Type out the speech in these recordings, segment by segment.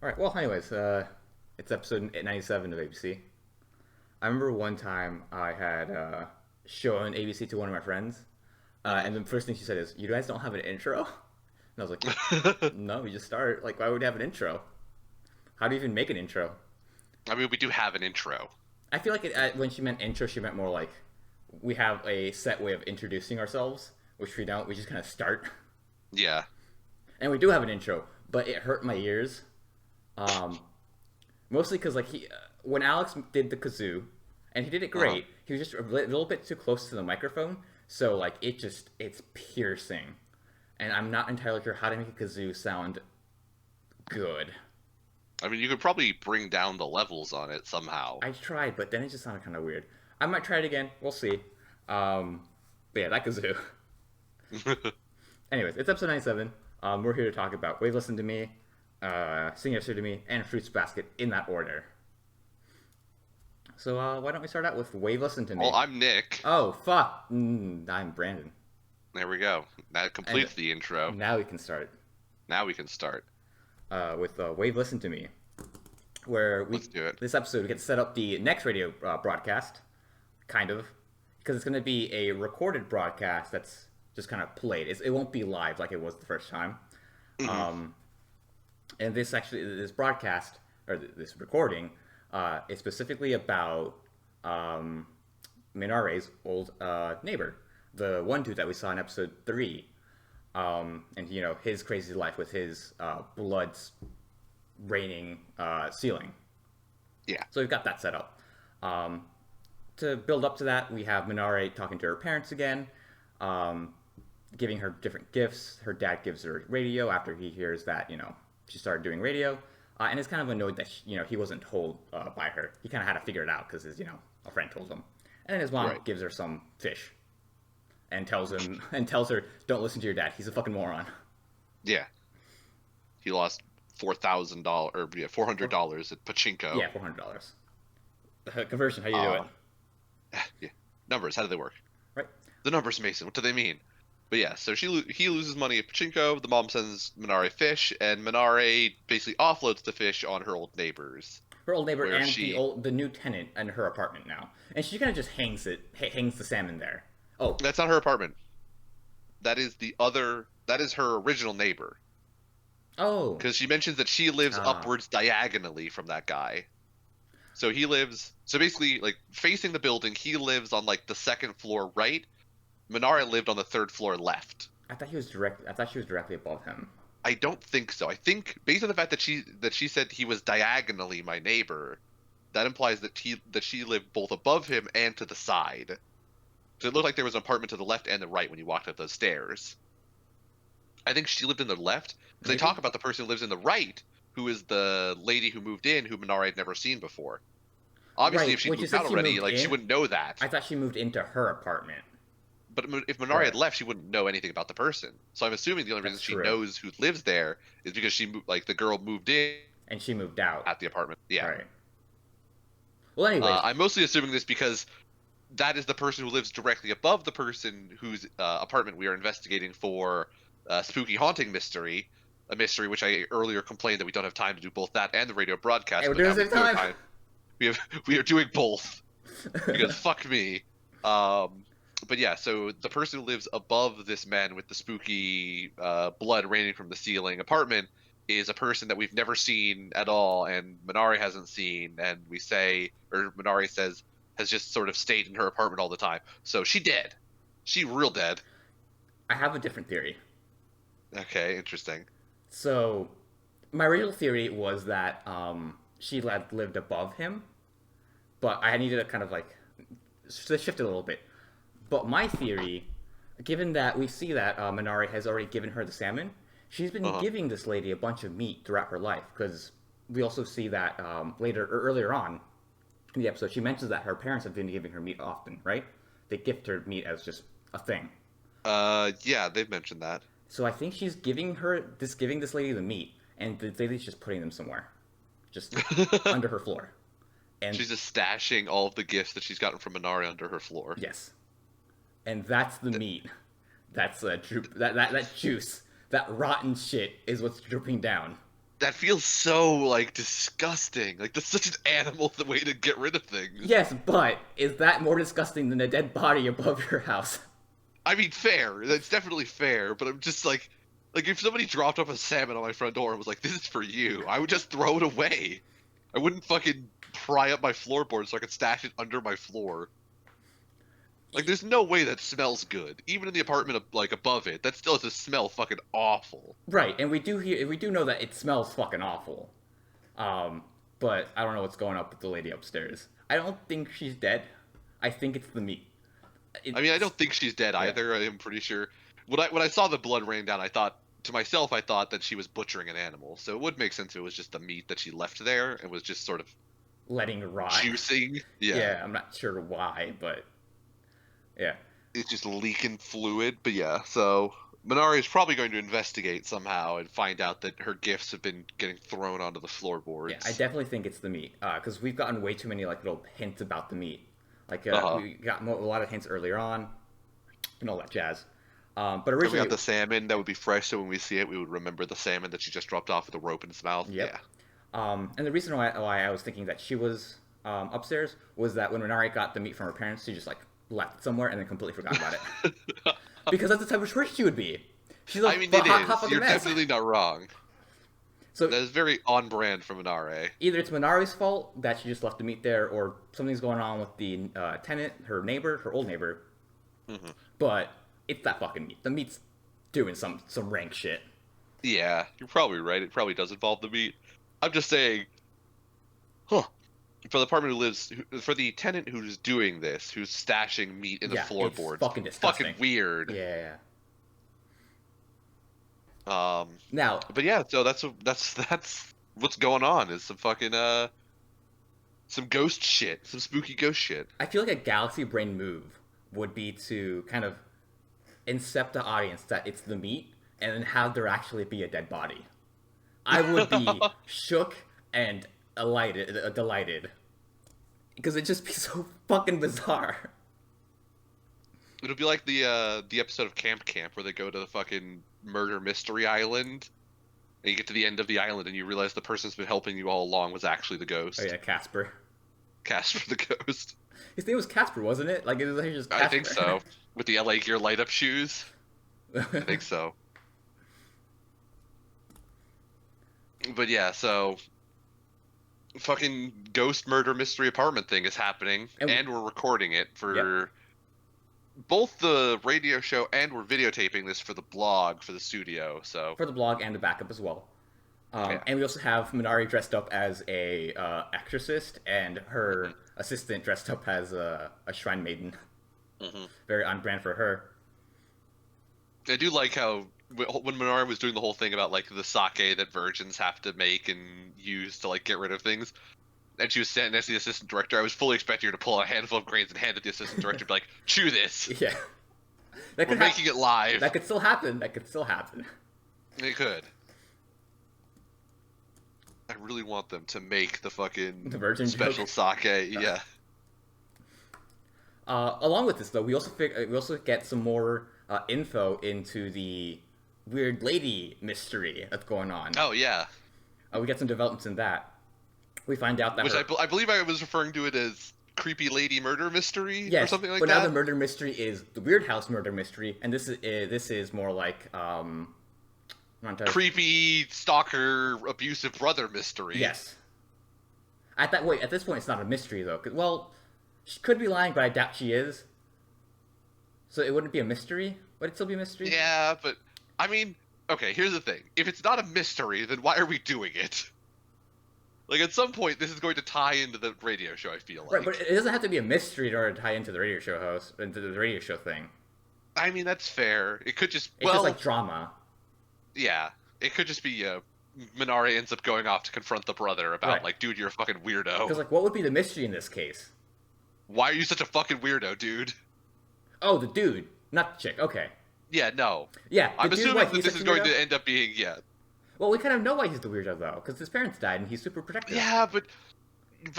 All right. Well, anyways, it's episode 97 of ABC. I remember one time I had shown ABC to one of my friends, Hmm. and the first thing she said is, "You guys don't have an intro?" And I was like, "No, we just start. Like, why would we have an intro? How do you even make an intro?" I mean, we do have an intro. I feel like when she meant intro, she meant more like we have a set way of introducing ourselves, which we don't. We just kind of start, Yeah. and we do have an intro, but it hurt my ears. Um, Mostly because when Alex did the kazoo, and he did it Uh-huh. great, he was just a little bit too close to the microphone, so like it's piercing, and I'm not entirely sure how to make a kazoo sound good. I mean, you could probably bring down the levels on it somehow. I tried, but then it just sounded kind of weird. I might try it again. We'll see. Um, but yeah, that kazoo. Anyways, it's episode 97. We're here to talk about Wave Listen to Me, Sing Yesterday to Me, and Fruits Basket in that order. So why don't we start out with Wave Listen to Well, Me? I'm Nick. Oh fuck! I'm Brandon, There we go. That and completes the intro. now we can start Now we can start. with Wave Listen to Me, where Let's do it. this episode we get to set up the next radio broadcast, kind of, because it's going to be a recorded broadcast that's just kind of played. It won't be live like it was the first time. Hmm. Um, and this broadcast or this recording is specifically about um, Minare's old neighbor, the one dude that we saw in episode 3, and his crazy life with his blood raining ceiling. Yeah. So we've got that set up. Um, to build up to that, we have Minare talking to her parents again, um, giving her different gifts. Her dad gives her radio after he hears that she started doing radio, and is kind of annoyed that he wasn't told by her. He kind of had to figure it out because his a friend told him. And then his mom Right. gives her some fish and tells her, "Don't listen to your dad. He's a fucking moron." Yeah. He lost $4,000 or yeah, Or, $400 at pachinko. yeah, $400. Conversion, how you do it? Uh, yeah. Numbers. How do they work? Right? The numbers, Mason. What do they mean? But yeah, so he loses money at pachinko. The mom sends Minare fish, and Minare basically offloads the fish on her old neighbors, Her old neighbor where and she the new tenant in her apartment now, and she kind of just hangs the salmon there. Oh, that's not her apartment. That is her original neighbor. oh, Because she mentions that she lives ah, upwards diagonally from that guy. So basically, like facing the building, he lives on like the second floor right. Minara lived on the third floor left. I thought she was directly above him. I don't think so. I think based on the fact that she said he was diagonally my neighbor, that implies that she lived both above him and to the side. So it looked like there was an apartment to the left and the right when you walked up those stairs. I think she lived in the left because they Maybe. talk about the person who lives in the right, who is the lady who moved in, who Minara had never seen before. Obviously, Right. if she'd When she moved said out she already, moved like she in, wouldn't know that. I thought she moved into her apartment. But if Minari had Right. left, she wouldn't know anything about the person. So I'm assuming the only reason That's she true. knows who lives there is because like the girl moved in And she moved out. at the apartment. Yeah. Right. Well, anyways, I'm mostly assuming this because that is the person who lives directly above the person whose apartment we are investigating for spooky haunting mystery, a mystery which I earlier complained that we don't have time to do both that and the radio hey, broadcast, we're but doing now the we same do have time. time. We are doing both because fuck me. Um, but yeah, so the person who lives above this man with the spooky blood raining from the ceiling apartment is a person that we've never seen at all, and Minari hasn't seen, and Minari says has just sort of stayed in her apartment all the time. So she dead. She real dead. I have a different theory. Okay, interesting. So, my original theory was that she lived above him, but I needed to kind of like shift it a little bit. But my theory, given that we see that Minari has already given her the salmon, she's been Uh-huh. giving this lady a bunch of meat throughout her life. Because we also see that earlier on in the episode, she mentions that her parents have been giving her meat often, right? They gift her meat as just a thing. Yeah, they've mentioned that. So I think she's giving this lady the meat, and the lady's just putting them somewhere, just under her floor. And She's just stashing all of the gifts that she's gotten from Minari under her floor. yes, and that's the meat. That's that juice, that rotten shit is what's dripping down. That feels so like disgusting. Like that's such an animal way to get rid of things. Yes, but is that more disgusting than a dead body above your house? I mean, fair. That's definitely fair. But I'm just like if somebody dropped off a salmon on my front door and was like, "This is for you," I would just throw it away. I wouldn't fucking pry up my floorboard so I could stash it under my floor. Like, there's no way that smells good. Even in the apartment like above it, that still has to smell fucking awful. Right, and we do know that it smells fucking awful. But I don't know what's going up with the lady upstairs. I don't think she's dead. I think it's the meat. I mean, I don't think she's dead either. I am pretty sure. When I saw the blood rain down, I thought to myself, I thought that she was butchering an animal. So it would make sense if it was just the meat that she left there and was just sort of letting it rot. Juicing. Yeah, I'm not sure why, but yeah. It's just leaking fluid. But yeah, so Minari is probably going to investigate somehow and find out that her gifts have been getting thrown onto the floorboards. Yeah, I definitely think it's the meat. Because we've gotten way too many like little hints about the meat. Like we got a lot of hints earlier on, and all that jazz. But originally, we got the salmon that would be fresh, so when we see it, we would remember the salmon that she just dropped off with a rope in its mouth. Yep. Yeah. And the reason why I was thinking that she was upstairs was that when Minari got the meat from her parents, she just like left it somewhere and then completely forgot about it. Because that's the type of person she would be. She's like, I mean, it hot is. You're mess. definitely not wrong. So that is very on brand for Minari. Either it's Minari's fault that she just left the meat there, or something's going on with the tenant, her neighbor, her old neighbor. Mm-hmm. But it's that fucking meat. The meat's doing some rank shit. Yeah, you're probably right. It probably does involve the meat. I'm just saying, for the apartment for the tenant who's doing this, who's stashing meat in the floorboards, it's fucking disgusting. Fucking weird. Yeah. Now, but yeah, so that's what's going on is some fucking some ghost shit, some spooky ghost shit. I feel like a Galaxy Brain move would be to kind of incept the audience that it's the meat, and then have there actually be a dead body. I would be shook and delighted, because it'd just be so fucking bizarre. It'll be like the episode of Camp where they go to the fucking murder mystery island, and you get to the end of the island and you realize the person who's been helping you all along was actually the ghost. Oh yeah, Casper. Casper the ghost. His name was Casper, wasn't it? Like it was just Casper. I think so. With the LA Gear light up shoes. I think so. But yeah, so fucking ghost murder mystery apartment thing is happening, and we're recording it for both the radio show, and we're videotaping this for the blog for the studio. So for the blog and the backup as well. And we also have Minari dressed up as a exorcist, and her assistant dressed up as a shrine maiden. Mm-hmm. Very on brand for her. I do like how when Minari was doing the whole thing about like the sake that virgins have to make and use to like get rid of things, and she was standing next to the assistant director, I was fully expecting her to pull out a handful of grains and hand it to the assistant director, be like, "Chew this." Yeah, we're making it live. That could still happen. It could. I really want them to make the fucking virgin special sake. Yeah. Along with this, though, we also get some more info into the weird lady mystery that's going on. Oh yeah. We get some developments in that. We find out that I believe I was referring to it as creepy lady murder mystery or something like that. But now the murder mystery is the Weird House murder mystery, and this is more like creepy stalker abusive brother mystery. Yes. At this point, it's not a mystery though. Well, she could be lying, but I doubt she is. So it wouldn't be a mystery. Would it still be a mystery? Yeah, but I mean, okay. Here's the thing: if it's not a mystery, then why are we doing it? Like at some point, this is going to tie into the radio show. I feel like. Right, but it doesn't have to be a mystery in order to tie into the radio show thing. I mean, that's fair. It could just just like drama. Yeah, it could just be Minari ends up going off to confront the brother about like, dude, you're a fucking weirdo. Because like, what would be the mystery in this case? Why are you such a fucking weirdo, dude? Oh, the dude, not the chick. Okay. Yeah, no. Yeah, I'm assuming that this is going to end up being Well, we kind of know why he's the weirdo though, because his parents died and he's super protective. Yeah, but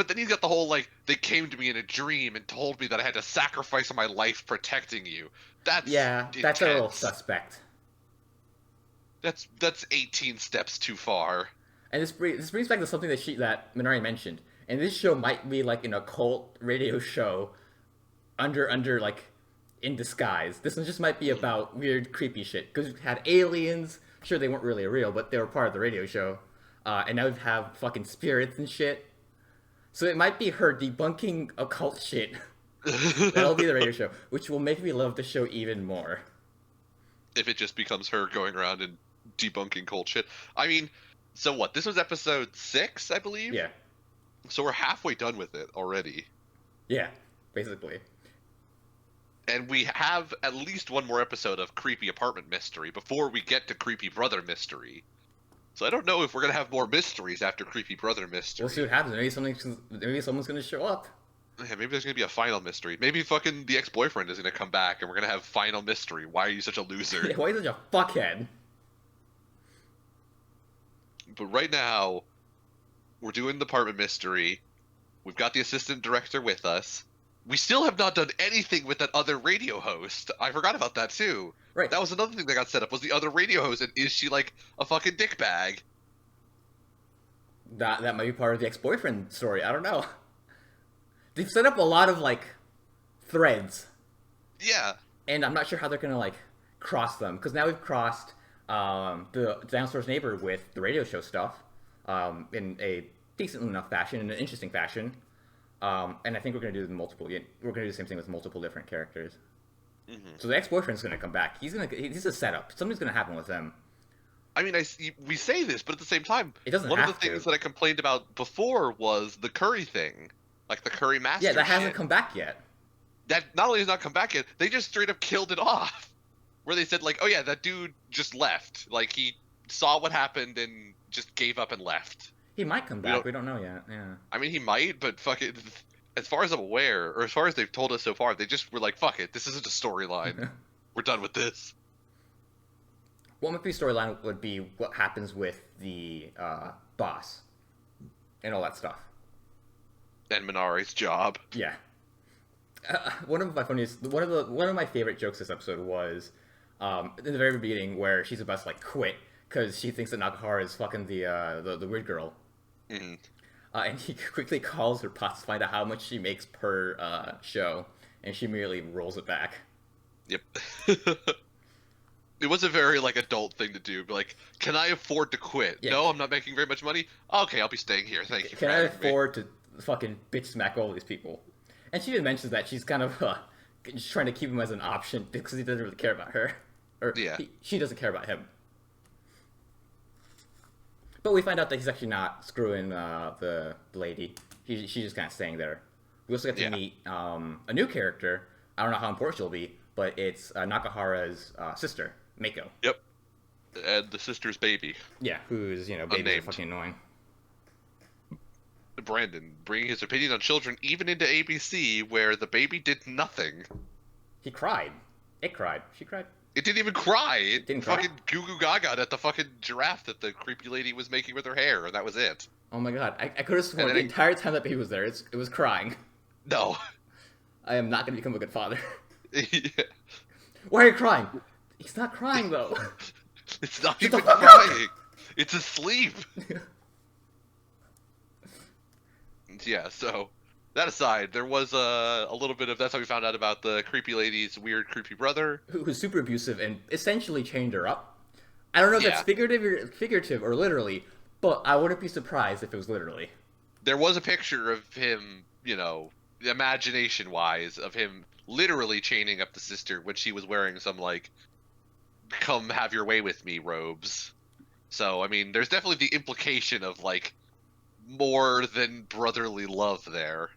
then he's got the whole like, they came to me in a dream and told me that I had to sacrifice my life protecting you. That's that's a little suspect. That's 18 steps too far. And this brings back to something that Minari mentioned. And this show might be like an occult radio show under like in disguise. This one just might be about weird, creepy shit. Because we had aliens. Sure, they weren't really real, but they were part of the radio show. And now we have fucking spirits and shit. So it might be her debunking occult shit. That'll be the radio show, which will make me love the show even more. If it just becomes her going around and debunking cult shit. I mean, so what? This was episode 6, I believe? Yeah. So we're halfway done with it already. Yeah, basically. And we have at least one more episode of Creepy Apartment Mystery before we get to Creepy Brother Mystery. So I don't know if we're going to have more mysteries after Creepy Brother Mystery. We'll see what happens. Maybe someone's going to show up. Yeah, maybe there's going to be a final mystery. Maybe fucking the ex-boyfriend is going to come back and we're going to have final mystery. Why are you such a loser? Yeah, why are you such a fuckhead? But right now, we're doing the apartment mystery. We've got the assistant director with us. We still have not done anything with that other radio host. I forgot about that too. Right. That was another thing that got set up, was the other radio host, and is she like a fucking dickbag? That might be part of the ex-boyfriend story. I don't know. They've set up a lot of like threads. Yeah. And I'm not sure how they're gonna like cross them, because now we've crossed the downstairs neighbor with the radio show stuff in a decent enough fashion, in an interesting fashion. And I think we're gonna do we're gonna do the same thing with multiple different characters. Mm-hmm. So the ex-boyfriend's gonna come back. He's a setup. Something's gonna happen with them. I mean, we say this, but at the same time, it doesn't. One of the things that I complained about before was the Curry thing, like the Curry master. Yeah, that shit. hasn't come back yet. That not only has not come back yet, they just straight up killed it off. Where they said like, oh yeah, that dude just left. Like he saw what happened and just gave up and left. He might come back. We don't know yet. Yeah. I mean, he might, but fuck it. As far as I'm aware, or as far as they've told us so far, they just were like, fuck it. This isn't a storyline. We're done with this. What might be storyline would be what happens with the boss and all that stuff. And Minari's job. Yeah. One of my favorite jokes this episode was in the very beginning where she's about to like quit because she thinks that Nakahara is fucking the weird girl. Mm-hmm. And he quickly calls her boss to find out how much she makes per show, and she immediately rolls it back. Yep. It was a very like adult thing to do. Like, can I afford to quit? Yeah. No, I'm not making very much money. Okay, I'll be staying here. Thank you. Can I afford to fucking bitch smack all these people? And she even mentions that she's kind of just trying to keep him as an option because he doesn't really care about her, or yeah, she doesn't care about him. But we find out that he's actually not screwing the lady. She's just kind of staying there. We also get to meet a new character. I don't know how important she'll be, but it's Nakahara's sister, Mako. Yep. And the sister's baby. Yeah, who's, babies are fucking annoying. Brandon, bringing his opinion on children even into ABC, where the baby did nothing. He cried. It cried. She cried. It didn't even cry. It didn't fucking cry? goo goo gaga at the fucking giraffe that the creepy lady was making with her hair, and that was it. Oh my god. I could have sworn the entire time that baby was there, it was crying. No. I am not going to become a good father. Yeah. Why are you crying? He's not crying, though. It's not even crying. It's asleep. Yeah, so that aside, there was a little bit of, that's how we found out about the creepy lady's weird creepy brother. Who's super abusive and essentially chained her up. I don't know if that's figurative or literally, but I wouldn't be surprised if it was literally. There was a picture of him, imagination-wise, of him literally chaining up the sister when she was wearing some, like, come have your way with me robes. So, I mean, there's definitely the implication of, like, more than brotherly love there.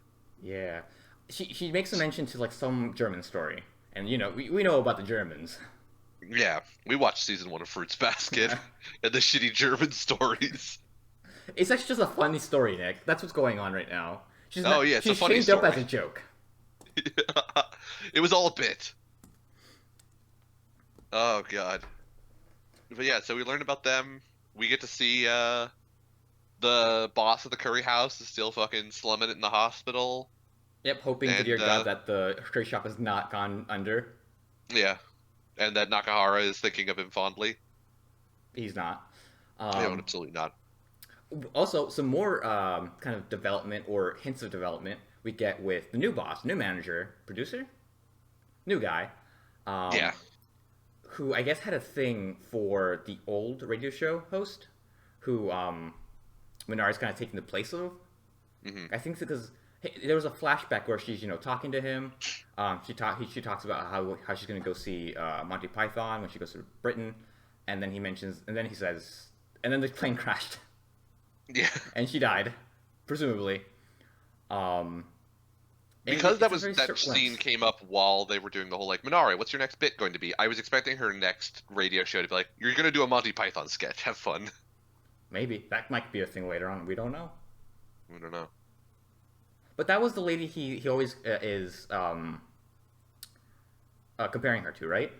Yeah. She makes a mention to, like, some German story. And, we know about the Germans. Yeah. We watched season 1 of Fruits Basket and the shitty German stories. It's actually just a funny story, Nick. That's what's going on right now. It's a funny story. She's chained up as a joke. Yeah. It was all a bit. Oh, God. But yeah, so we learned about them. We get to see, the boss of the curry house is still fucking slumming it in the hospital. Yep, hoping to dear God that the curry shop has not gone under. Yeah, and that Nakahara is thinking of him fondly. He's not. No, absolutely not. Also, some more kind of development or hints of development we get with the new boss, new manager, producer, new guy, Yeah. um, who I guess had a thing for the old radio show host, who Minari's kind of taking the place of. Hmm. I think because there was a flashback where she's talking to him. She talks about how she's gonna go see Monty Python when she goes to Britain, and then he says, and then the plane crashed Yeah. and she died, presumably. Um, and Because it's a that scene came up while they were doing the whole like, Minari, what's your next bit going to be? I was expecting her next radio show to be like, you're gonna do a Monty Python sketch. Have fun. Maybe that might be a thing later on. We don't know. I don't know. But that was the lady he always is comparing her to, right?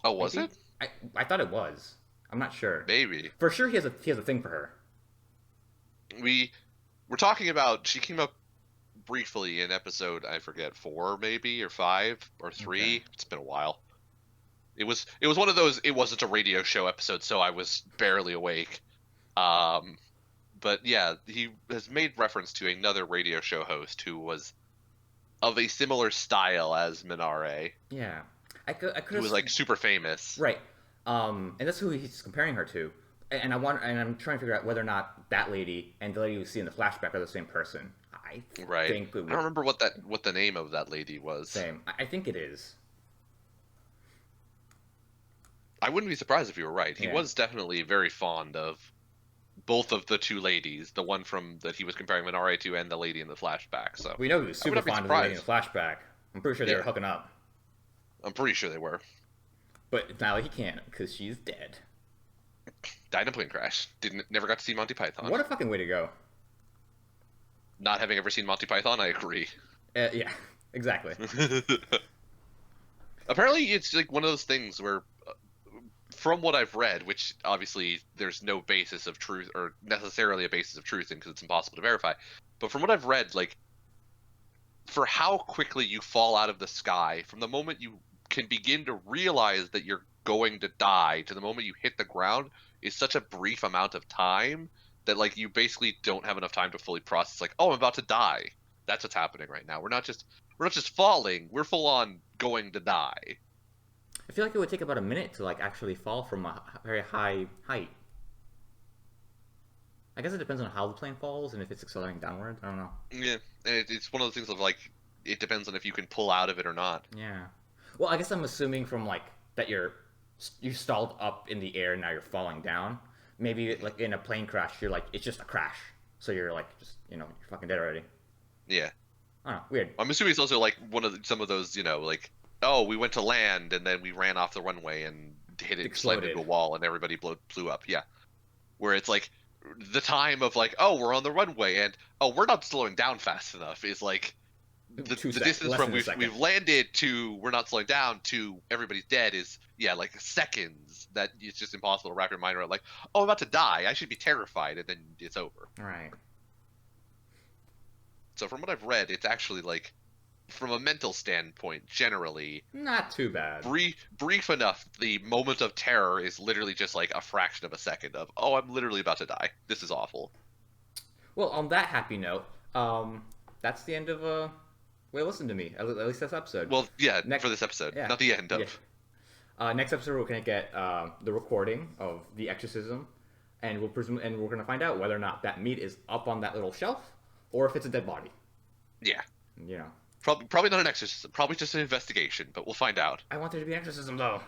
Oh, was Maybe? it? I thought it was. I'm not sure. Maybe. For sure, he has a thing for her. We're talking about she came up briefly in episode, I forget, 4 maybe or 5 or 3. Okay. It's been a while. It was one of those, it wasn't a radio show episode, so I was barely awake. But yeah, he has made reference to another radio show host who was of a similar style as Minare, Yeah, I could who was like super famous. right. And that's who he's comparing her to. And I'm trying to figure out whether or not that lady and the lady we see in the flashback are the same person. I Right. think I don't remember what the name of that lady was. same. I think it is. I wouldn't be surprised if you were right. He Yeah. was definitely very fond of both of the two ladies, the one from that he was comparing Minare to, and the lady in the flashback. So We know he was I would super not be fond of the lady in the surprised. flashback. I'm pretty sure they Yeah. were hooking up. I'm pretty sure they were. But now he can't because she's dead. Died in a plane crash. Never got to see Monty Python. What a fucking way to go. Not having ever seen Monty Python, I agree. Yeah, exactly. Apparently, it's like one of those things where, from what I've read, which obviously there's no basis of truth or necessarily a basis of truth in because it's impossible to verify, but from what I've read, like, for how quickly you fall out of the sky, from the moment you can begin to realize that you're going to die to the moment you hit the ground is such a brief amount of time that like you basically don't have enough time to fully process like, oh, I'm about to die. That's what's happening right now. We're not just falling, we're full on going to die. I feel like it would take about a minute to like actually fall from a very high height. I guess it depends on how the plane falls and if it's accelerating downward. I don't know. Yeah, and it's one of those things of like it depends on if you can pull out of it or not. Yeah. Well, I guess I'm assuming from like that you stalled up in the air and now you're falling down. Maybe like in a plane crash, you're like it's just a crash, so you're like just you're fucking dead already. Yeah, I don't know. Weird. I'm assuming it's also like some of those like, oh, we went to land and then we ran off the runway and hit it, slammed into a wall, and everybody blew up. Yeah, where it's like the time of like, oh, we're on the runway and oh, we're not slowing down fast enough is like the distance from we've landed to we're not slowing down to everybody's dead is like seconds that it's just impossible to wrap your mind around. Like, oh, I'm about to die, I should be terrified, and then it's over. Right. So from what I've read, it's actually like, from a mental standpoint, generally Not too bad. brief enough. The moment of terror is literally just like a fraction of a second of, oh, I'm literally about to die. This is awful. Well, on that happy note, that's the end of Wait, listen to me. At least this episode. Well, yeah, for this episode, yeah. not the end of. Yeah. Next episode, we're gonna get the recording of the exorcism, and we're gonna find out whether or not that meat is up on that little shelf, or if it's a dead body. Yeah. You know. Probably not an exorcism. Probably just an investigation, but we'll find out. I want there to be an exorcism, though.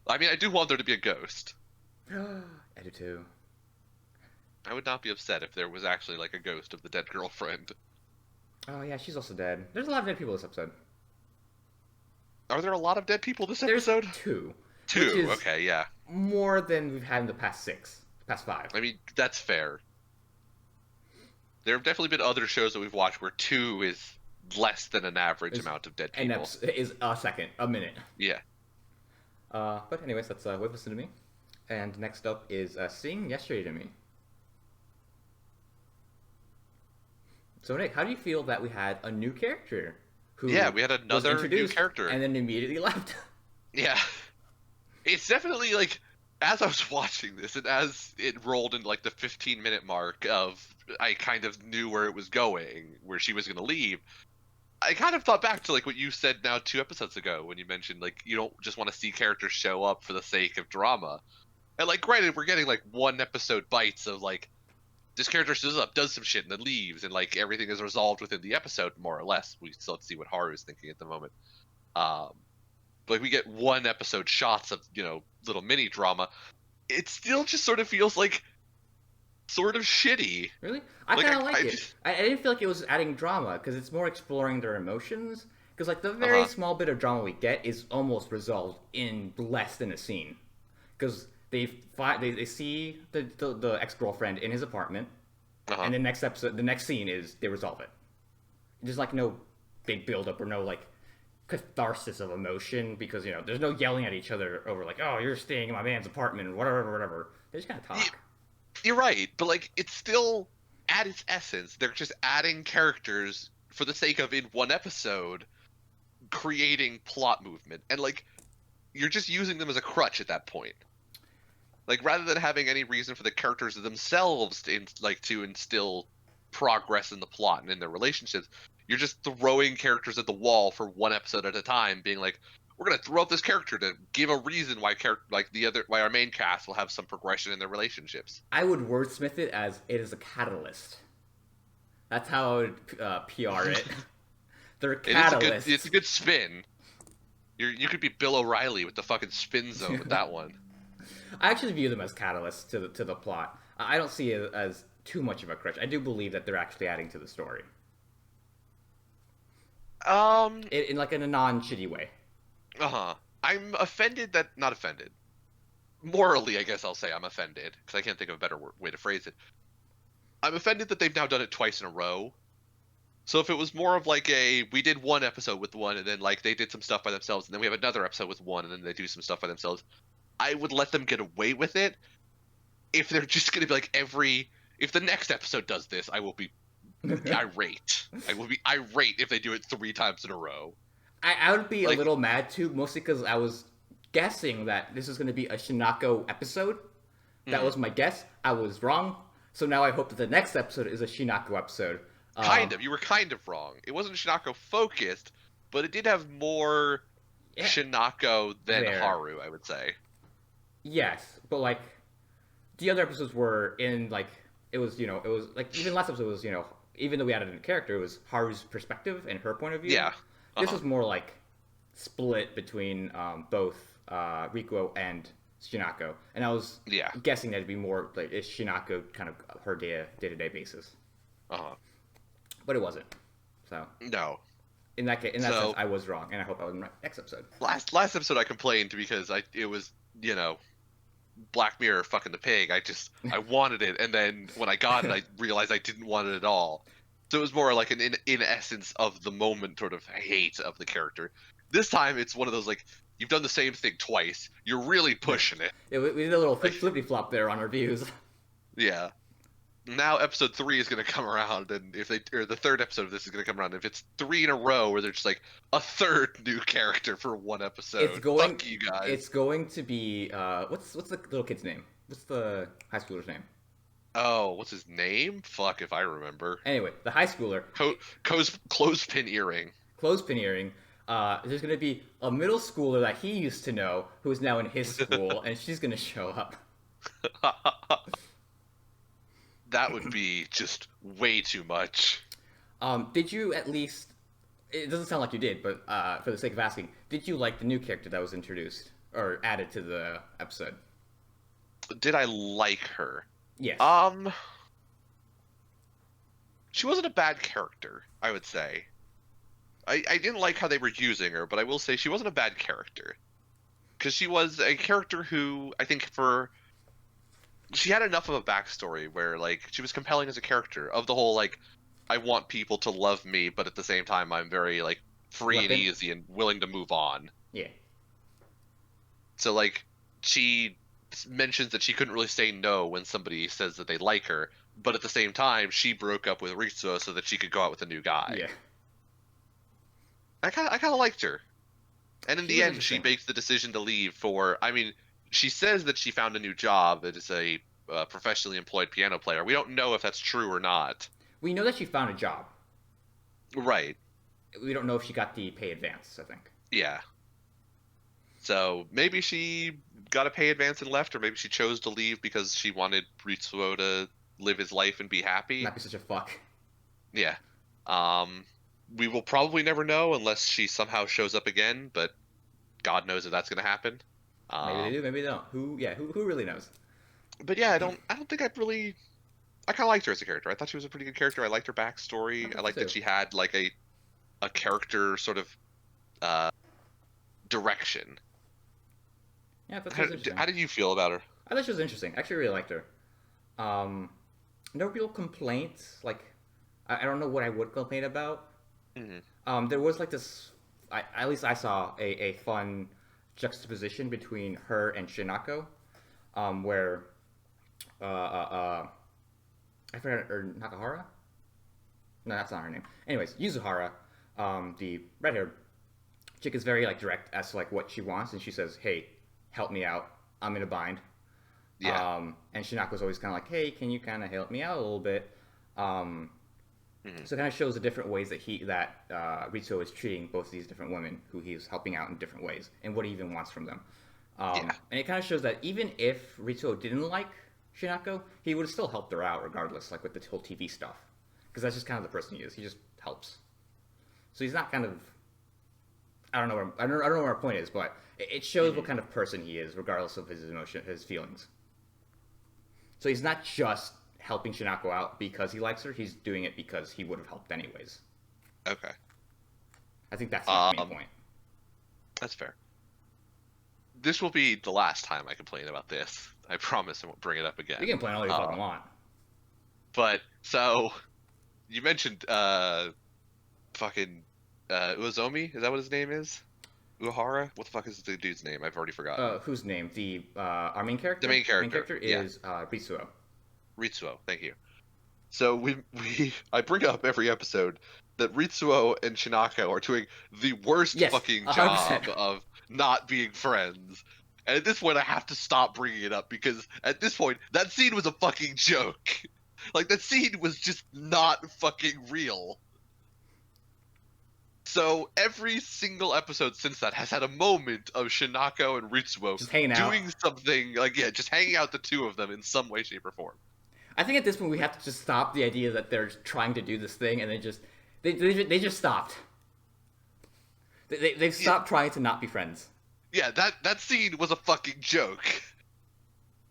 I mean, I do want there to be a ghost. I do too. I would not be upset if there was actually like a ghost of the dead girlfriend. Oh yeah, she's also dead. There's a lot of dead people this episode. Are there a lot of dead people this There's episode? two. Two. Okay, yeah. More than we've had in the past 5. I mean, that's fair. There have definitely been other shows that we've watched where 2 is less than an average amount of dead people. And is a minute. Yeah. But anyways, that's What Listen to Me. And next up is Seeing Yesterday to Me. So Nick, how do you feel that we had a new character who we had was another new introduced character and then immediately left? Yeah. It's definitely like, as I was watching this, and as it rolled into like the 15-minute mark of, I kind of knew where it was going, where she was going to leave. I kind of thought back to like what you said now 2 episodes ago when you mentioned like you don't just want to see characters show up for the sake of drama. And like, granted, we're getting like 1 episode bites of like this character shows up, does some shit, and then leaves, and like everything is resolved within the episode more or less. We still have to see what Haru is thinking at the moment. Um, but like we get 1 episode shots of little mini drama. It still just sort of feels like sort of shitty. Really? I Like, kind of like I it. just- I didn't feel like it was adding drama because it's more exploring their emotions. Because like the very small bit of drama we get is almost resolved in less than a scene. Because they see the ex girlfriend in his apartment, and the next scene is they resolve it. There's like no big build up or no like catharsis of emotion because there's no yelling at each other over like, oh, you're staying in my man's apartment, whatever. They just kind of talk. You're right, but like it's still at its essence, they're just adding characters for the sake of in 1 episode creating plot movement, and like you're just using them as a crutch at that point. Like rather than having any reason for the characters themselves to instill progress in the plot and in their relationships, you're just throwing characters at the wall for 1 episode at a time, being like, we're gonna throw out this character to give a reason why why our main cast will have some progression in their relationships. I would wordsmith it as it is a catalyst. That's how I would PR it. They're catalysts. It's a good spin. You could be Bill O'Reilly with the fucking spin zone with that one. I actually view them as catalysts to the plot. I don't see it as too much of a crutch. I do believe that they're actually adding to the story. In like in a non-shitty way. I'm offended that not offended. Morally, I guess I'll say I'm offended because I can't think of a better way to phrase it. I'm offended that they've now done it twice in a row. So if it was more of like we did 1 episode with one and then like they did some stuff by themselves and then we have another episode with one and then they do some stuff by themselves, I would let them get away with it. If they're just going to be like if the next episode does this, I will be irate. I will be irate if they do it 3 times in a row. I would be a little mad too, mostly because I was guessing that this is going to be a Shinako episode. That was my guess. I was wrong. So now I hope that the next episode is a Shinako episode. You were kind of wrong. It wasn't Shinako focused, but it did have more Shinako than Haru, I would say. Yes, but like the other episodes were in like it was like even last episode was even though we added a new character, it was Haru's perspective and her point of view. Yeah. This was more like split between both Rikuo and Shinako, and I was guessing that it'd be more like it's Shinako kind of her day-to-day basis. But it wasn't. So no. In that sense, I was wrong, and I hope I was in the next episode. Last episode I complained because it was Black Mirror fucking the pig. I wanted it, and then when I got it, I realized I didn't want it at all. So it was more like an in essence of the moment sort of hate of the character. This time it's one of those like you've done the same thing twice. You're really pushing it. Yeah, we did a little flippy flop there on our views. Yeah. Now episode 3 is going to come around, and the third episode of this is going to come around. If it's 3 in a row where there's just like a third new character for 1 episode, fuck you guys. It's going to be what's the little kid's name? What's the high schooler's name? Oh, what's his name? Fuck if I remember. Anyway, the high schooler. Clothespin earring. Clothespin earring. There's going to be a middle schooler that he used to know who is now in his school, and she's going to show up. That would be just way too much. Did you at least... It doesn't sound like you did, but for the sake of asking, did you like the new character that was introduced or added to the episode? Did I like her? Yes. She wasn't a bad character, I would say. I didn't like how they were using her, but I will say she wasn't a bad character. Because she was a character who, I think she had enough of a backstory where, like, she was compelling as a character of the whole, like, I want people to love me, but at the same time I'm very, like, free and easy and willing to move on. Yeah. So, like, she mentions that she couldn't really say no when somebody says that they like her, but at the same time, she broke up with Ritsuo so that she could go out with a new guy. Yeah. I kind of liked her. And in the end, she makes the decision to leave for, I mean, she says that she found a new job as a professionally employed piano player. We don't know if that's true or not. We know that she found a job. Right. We don't know if she got the pay advance, I think. Yeah. So maybe she got a pay advance and left, or maybe she chose to leave because she wanted Ritsuo to live his life and be happy. Not be such a fuck. Yeah. Um, we will probably never know unless she somehow shows up again, but God knows if that's gonna happen. Maybe they Um, do, maybe they don't. Who really knows? but yeah, I don't think I kind of liked her as a character. I thought she was a pretty good character. I liked her I backstory. I thought so liked that too. she had like a character sort of uh direction. Yeah, I thought she was interesting. How did you feel about her? I thought she was interesting. I actually really liked her. Um, no real complaints. Like, I don't know what I would complain about. Hmm. There was like this. At least I saw a fun juxtaposition between her and Shinako, where I forgot or Nakahara. No, that's not her name. Anyways, Yuzuhara, the red-haired chick, is very like direct as to like what she wants, and she says, "Hey, help me out. I'm in a bind." Yeah. And Shinako's always kind of like, "Hey, can you kind of help me out a little bit?" Um, Hmm. so it kind of shows the different ways that Ritsuo is treating both of these different women who he's helping out in different ways, and what he even wants from them. Yeah. And it kind of shows that even if Ritsuo didn't like Shinako, he would have still helped her out regardless, like with the whole TV stuff, because that's just kind of the person he is. He just helps. So he's not kind of I don't know where I don't know where our point is, but it shows what Hmm. kind of person he is, regardless of his emotion, his feelings. So he's not just helping Shinako out because he likes her. He's doing it because he would have helped anyways. Okay. I think that's the main Um, point. that's fair. This will be the last time I complain about this. I promise I won't bring it up You again. can plan all you Uh, fucking want. but so you mentioned fucking Uezomi. Is that what his name is? Uehara? What the fuck is the dude's name? I've already forgotten. Whose name? The our main The character. main Main character. character Yeah, is Ritsuo. Ritsuo. Thank you. So we I bring up every episode that Ritsuo and Shinako are doing the worst Yes, fucking 100%. job of not being friends. And at this point, I have to stop bringing it up because at this point, that scene was a fucking joke. Like that scene was just not fucking real. So every single episode since that has had a moment of Shinako and Ritsuo Just hanging out. doing something like yeah, just hanging out the two of them in some way, shape, or form. I think at this point we have to just stop the idea that they're trying to do this thing, and they just stopped. They've Yeah, stopped trying to not be friends. yeah, that scene was a fucking joke.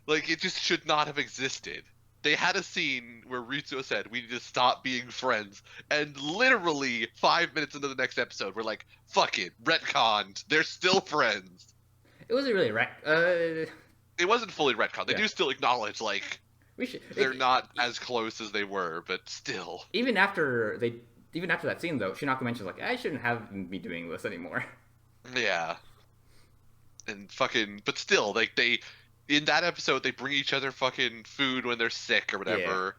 Like it just should not have existed. They had a scene where Ritsuo said we need to stop being friends, and literally 5 minutes into the next episode, we're like, "Fuck it, retconned. They're still friends." It wasn't really right. It wasn't fully retconned. They Yeah. do still acknowledge like We should. they're not as close as they were, but still. Even after that scene though, Shinako mentions like I shouldn't have me doing this anymore. Yeah, and fucking, but still, like they in that episode they bring each other fucking food when they're sick or Yeah. whatever.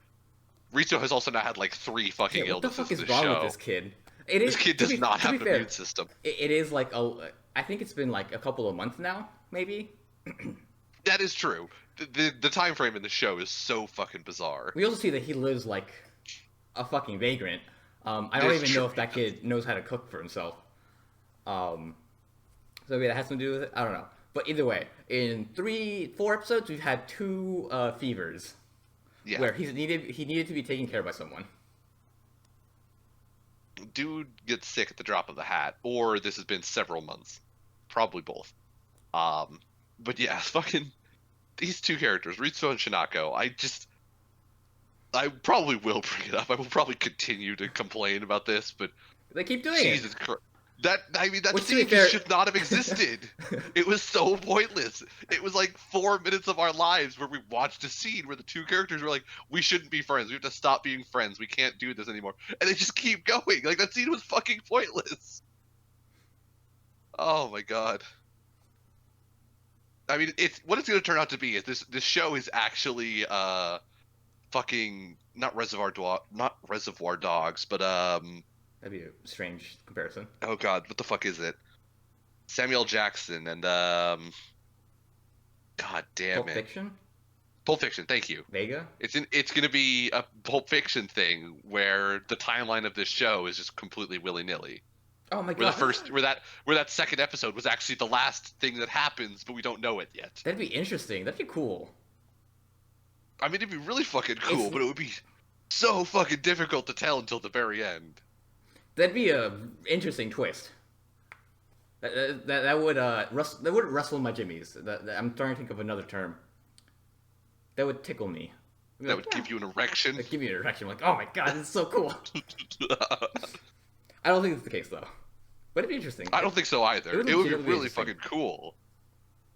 Ritsuo has also now had like 3 fucking Yeah. What the illnesses fuck in is this wrong with show. this kid? It This is. kid does not To be have an fair, immune system. it is like I think it's been like a couple of months now, maybe. That is true. The time frame in the show is so fucking bizarre. We also see that he lives like a fucking vagrant. I don't It's even true. know if that kid knows how to cook for himself. Um, so maybe that has something to do with it. I don't know. But either way, in 4 episodes, we've had 2 fevers Yeah, where he needed to be taken care of by someone. dude gets sick at the drop of the hat, or this has been several months, probably both. But yeah, fucking these two characters, Ritsuo and Shinako. I probably will bring it up. I will probably continue to complain about this, but They keep doing Jesus it. Christ. That Which, to be scene fair- just should not have existed. It was so pointless. It was like 4 minutes of our lives where we watched a scene where the two characters were like, "We shouldn't be friends. We have to stop being friends. We can't do this anymore." And they just keep going. Like that scene was fucking pointless. Oh my god. I mean, it's what it's going to turn out to be is this show is actually fucking not Reservoir Dogs, but That'd be a strange comparison. oh god, what the fuck is it? Samuel Jackson and God damn Pulp it. Fiction, Pulp Fiction, thank you. Vega. It's gonna be a Pulp Fiction thing where the timeline of this show is just completely willy nilly. Oh my Where the god, first where that second episode was actually the last thing that happens, but we don't know it yet. that'd be interesting. That'd be cool. I mean, it'd be really fucking It's cool, but it would be so fucking difficult to tell until the very end. that'd be a interesting twist. That would that would rustle my jimmies. I'm trying to think of another term. That would tickle me. I'd be That like, would yeah. give you an erection. Like, give me an erection. Like, oh my god, this is so cool. I don't think that's the case though, but it'd be interesting. I don't think so either. It would It would be legitimately really interesting. fucking cool,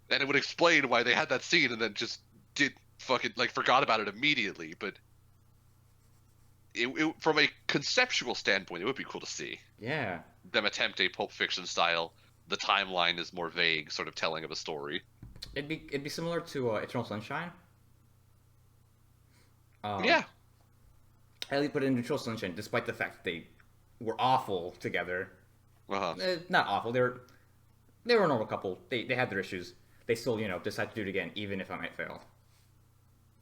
and it would explain why they had that scene and then just did fucking like forgot about it immediately. But from a conceptual standpoint, it would be cool to see Yeah, them attempt a Pulp Fiction style. The timeline is more vague, sort of telling of a story. it'd be similar to Eternal Sunshine. Yeah, At least, but in Eternal Sunshine, despite the fact that they were awful together, uh-huh. not awful, they were a normal couple. They had their issues. They still decide to do it again, even if I might fail.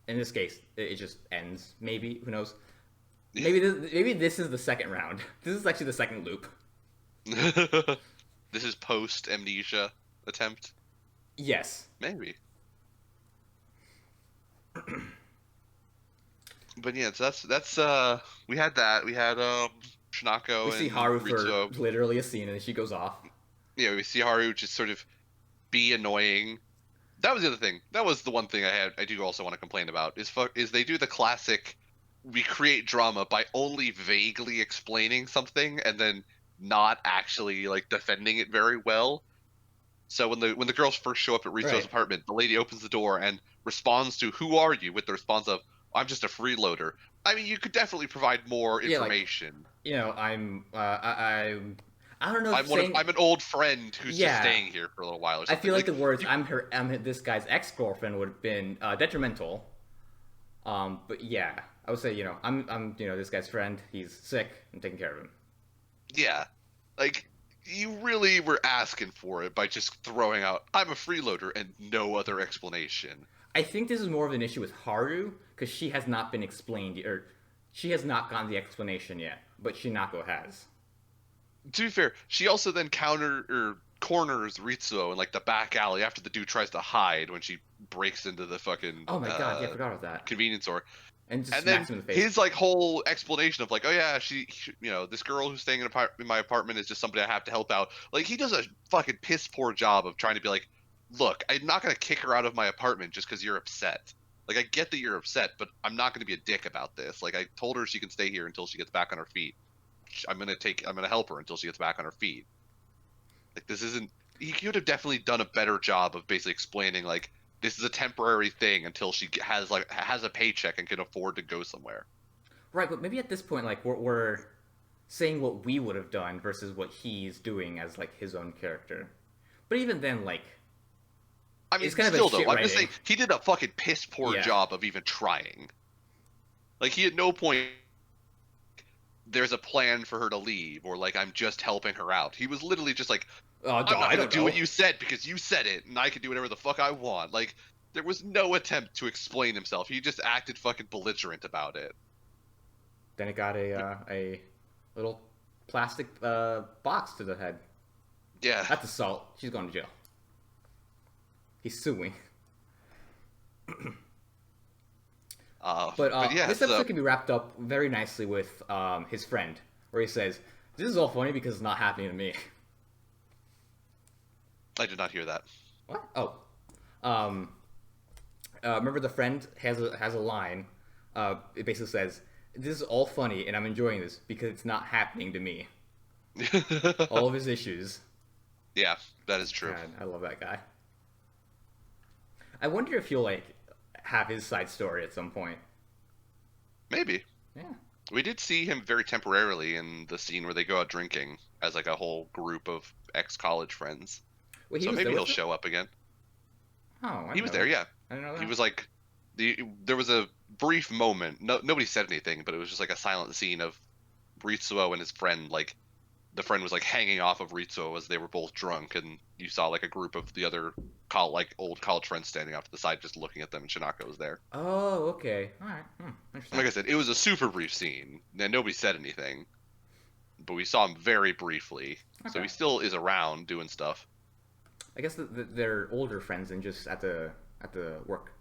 In this case, it just ends. Maybe, who knows? Maybe this is the second round. This is actually the second loop. This is post amnesia attempt. Yes. Maybe. But yeah, so that's we had that. We had Shinako We see and Haru Ritsuo. for literally a scene, and then she goes off. Yeah, we see Haru just sort of be annoying. That was the other thing. That was the one thing I do also want to complain about is they do the classic we create drama by only vaguely explaining something and then not actually like defending it very well. So when the girls first show up at Ritsuo's Right. apartment, the lady opens the door and responds to "Who are you?" with the response of "I'm just a freeloader." I mean, you could definitely provide more Yeah, like, information. I don't know. If I'm I'm an old friend who's Yeah. just staying here for a little while or I something. feel like the words I'm this guy's ex-girlfriend would have been detrimental. But yeah, I would say I'm this guy's friend. He's sick. I'm taking care of him. Yeah, like you really were asking for it by just throwing out "I'm a freeloader" and no other explanation. I think this is more of an issue with Haru because she has not been explained or she has not gotten the explanation yet, but Shinako has. To be fair, she also then corners Ritsuo in like the back alley after the dude tries to hide when she breaks into the fucking Oh my god, yeah, I forgot about that. convenience store. And just And then smacks him in the face. his like whole explanation of like, oh yeah, this girl who's staying in my apartment is just somebody I have to help out. Like he does a fucking piss poor job of trying to be like, look, I'm not gonna kick her out of my apartment just because you're upset. Like I get that you're upset, but I'm not gonna be a dick about this. Like I told her she can stay here until she gets back on her feet. I'm gonna help her until she gets back on her feet. Like this isn't. He could have definitely done a better job of basically explaining like this is a temporary thing until she has a paycheck and can afford to go somewhere. Right, but maybe at this point, like we're saying what we would have done versus what he's doing as like his own character. But even then, like, I mean, it's kind of a still though, shit I'm just writing. saying he did a fucking piss poor Yeah. job of even trying. Like he at no point there's a plan for her to leave or like I'm just helping her out. He was literally just like, I'm not I gonna don't do know. what you said because you said it and I can do whatever the fuck I want. Like there was no attempt to explain himself. He just acted fucking belligerent about it. Then it got a little plastic box to the head. Yeah. That's assault. She's going to jail. He's suing. But yeah, this episode can be wrapped up very nicely with his friend, where he says, "This is all funny because it's not happening to me." I did not hear that. What? Oh, remember the friend has a line. It basically says, "This is all funny, and I'm enjoying this because it's not happening to me." All of his issues. Yeah, that is true. God, I love that guy. I wonder if he'll like have his side story at some point. Maybe. Yeah. We did see him very temporarily in the scene where they go out drinking as like a whole group of ex-college friends. Wait, So was maybe there he'll with it? show up again. Oh, I He didn't was know there, that. yeah. I didn't know that. He was like there was a brief moment. Nobody said anything, but it was just like a silent scene of Ritsuo and his friend like the friend was like hanging off of Ritsuo as they were both drunk, and you saw like a group of the other old college friends standing off to the side just looking at them, and Shinako was there. Oh, okay. All right. Interesting. Like I said, it was a super brief scene, and nobody said anything, but we saw him very briefly, so Okay. he still is around doing stuff. I guess they're older friends and just at the work.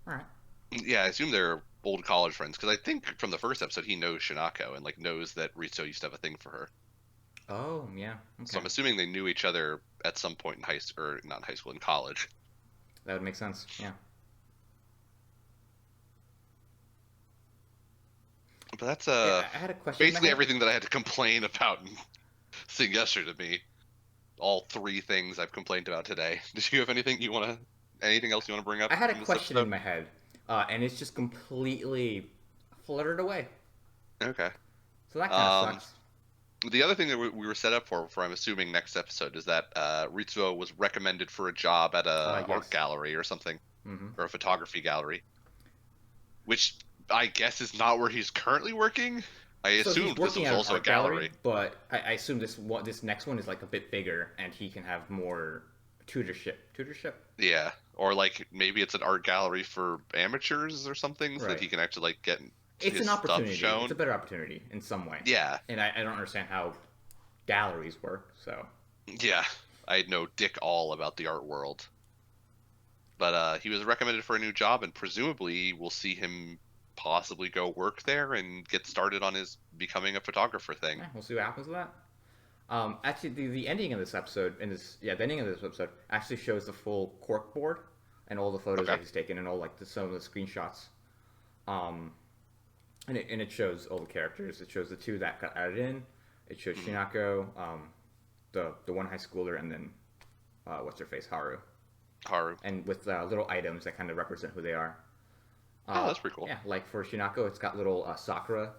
All right. Yeah, I assume they're old college friends because I think from the first episode he knows Shinako and like knows that Ritsuo used to have a thing for her. Oh, yeah. So Okay. I'm assuming they knew each other at some point in high school, or not in high school, in college. That would make sense. Yeah. But that's I had a question. In my basically head. everything that I had to complain about and Sing yesterday to me. All three things I've complained about today. Did you have anything else you want to bring up? I had a from this question in episode? my head, and it's just completely fluttered away. Okay. So that kind of Um, sucks. the other thing that we were set up for I'm assuming next episode is that Ritsuo was recommended for a job at a Yes. art gallery or something, Hmm. or a photography gallery, which I guess is not where he's currently working. I So he's assumed this working was at an also a art gallery, gallery. but I assume this next one is like a bit bigger, and he can have more tutorship. Tutorship. Yeah, or like maybe it's an art gallery for amateurs or something, so Right. that he can actually like get It's his an opportunity. stuff shown. It's a better opportunity in some way. Yeah, And I don't understand how galleries work. So yeah. I know dick all about the art world, but he was recommended for a new job, and presumably we'll see him possibly go work there and get started on his becoming a photographer thing. we'll see what happens with that. Actually, the ending of this episode, the ending of this episode actually shows the full cork board and all the photos Okay. that he's taken and all like some of the screenshots. Um, and it shows all the characters. It shows the two that got added in. It shows Mhm. Shinako, the one high schooler, and then what's her face, Haru, Haru. and with little items that kind of represent who they are. Oh, that's pretty cool. Yeah, like for Shinako, it's got little sakura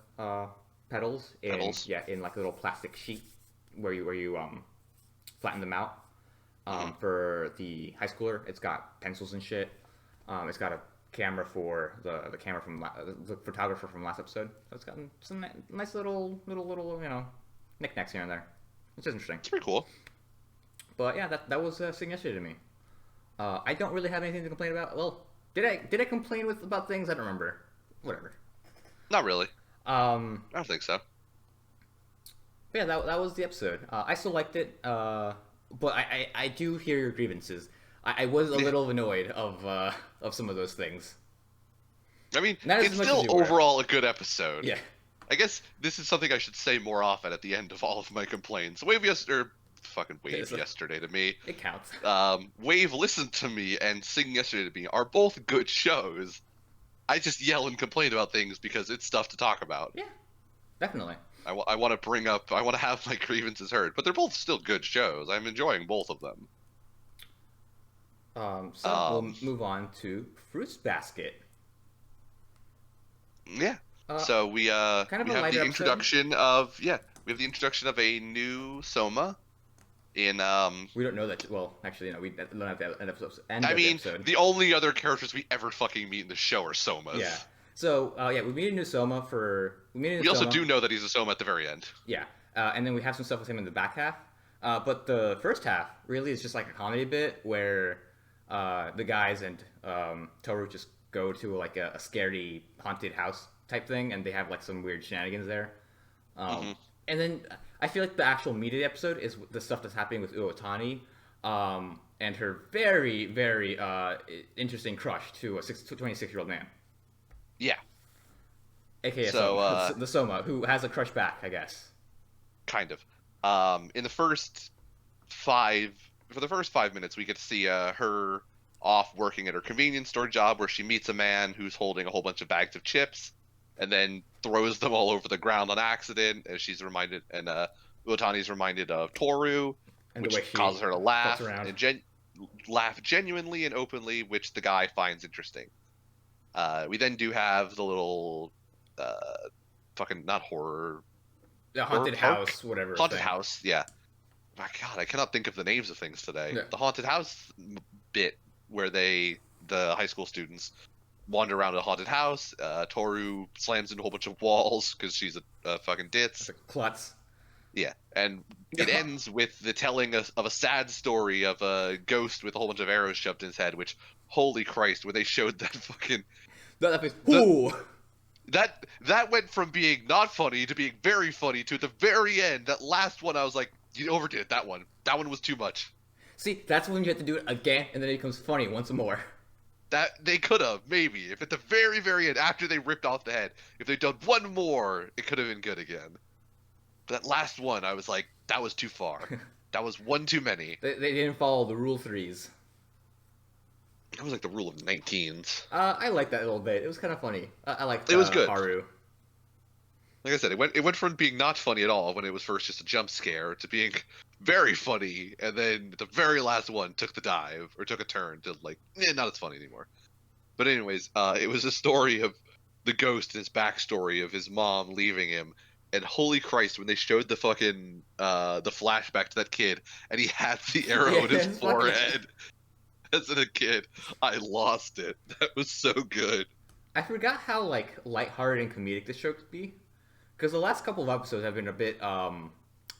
petals Petals. in like a little plastic sheet where you flatten them out. Mhm. For the high schooler, it's got pencils and shit. It's got a camera for the camera from the photographer from last episode. So it's got some nice little knickknacks here and there, which is interesting. It's pretty cool. But yeah, that was Sing yesterday to me. I don't really have anything to complain about. Well, did I complain about things? I don't remember. Whatever. Not really. Um, I don't think so. but yeah, that was the episode. I still liked it, but I do hear your grievances. I was a Yeah. little annoyed of some of those things. I mean, Not as it's much still as you were. overall a good episode. Yeah, I guess this is something I should say more often at the end of all of my complaints. Wave Yes. yesterday to me. it counts. Wave listened to me and Sing yesterday to me are both good shows. I just yell and complain about things because it's stuff to talk about. Yeah, definitely. I want to have my grievances heard, but they're both still good shows. I'm enjoying both of them. So Um, we'll move on to Fruits Basket. Yeah. Uh, So we kind of we a have lighter the episode. we have the introduction of a new Soma in We don't know that. Well, actually, no. We don't have the end episode. End I of the mean, episode. the only other characters we ever fucking meet in the show are Somas. Yeah. So we meet a new Soma We also do know that he's a Soma at the very end. Yeah, and then we have some stuff with him in the back half. But the first half really is just like a comedy bit where the guys and Toru just go to like a scary haunted house type thing, and they have like some weird shenanigans there. Mhm. And then I feel like the actual meat of the episode is the stuff that's happening with Uotani and her very, very interesting crush to a 26-year-old man. Yeah, AKA So, the Soma, who has a crush back, I guess. kind of. In the first 5 minutes, we get to see her off working at her convenience store job, where she meets a man who's holding a whole bunch of bags of chips, and then throws them all over the ground on accident. And she's reminded, and Uotani's reminded of Toru, And which the way she causes her to laugh floats around. and laugh genuinely and openly, which the guy finds interesting. We then do have the little fucking not horror The haunted park? house, whatever. haunted thing. house. Yeah, my God, I cannot think of the names of things today. Yeah. The haunted house bit where the high school students wander around a haunted house. Toru slams into a whole bunch of walls because she's a fucking ditz. It's a klutz. Yeah, and it ends with the telling of a sad story of a ghost with a whole bunch of arrows shoved in his head. Which, holy Christ, when they showed that fucking That face. the Whoo! that went from being not funny to being very funny to at the very end. That last one, I was like, you overdid it. That one was too much. See, that's when you have to do it again, and then it becomes funny once more. That they could have maybe if at the very very end after they ripped off the head, if they'd done one more, it could have been good again. But that last one, I was like, that was too far. That was one too many. They didn't follow the rule threes. That was like the rule of 19s. I liked that a little bit. It was kind of funny. I liked It was good. Haru. Like I said, it went from being not funny at all when it was first just a jump scare to being very funny, and then the very last one took the dive or took a turn to like, not as funny anymore. But anyways, it was a story of the ghost and his backstory of his mom leaving him. And holy Christ, when they showed the fucking the flashback to that kid, and he had the arrow in his forehead as a kid, I lost it. That was so good. I forgot how like lighthearted and comedic this show could be, because the last couple of episodes have been a bit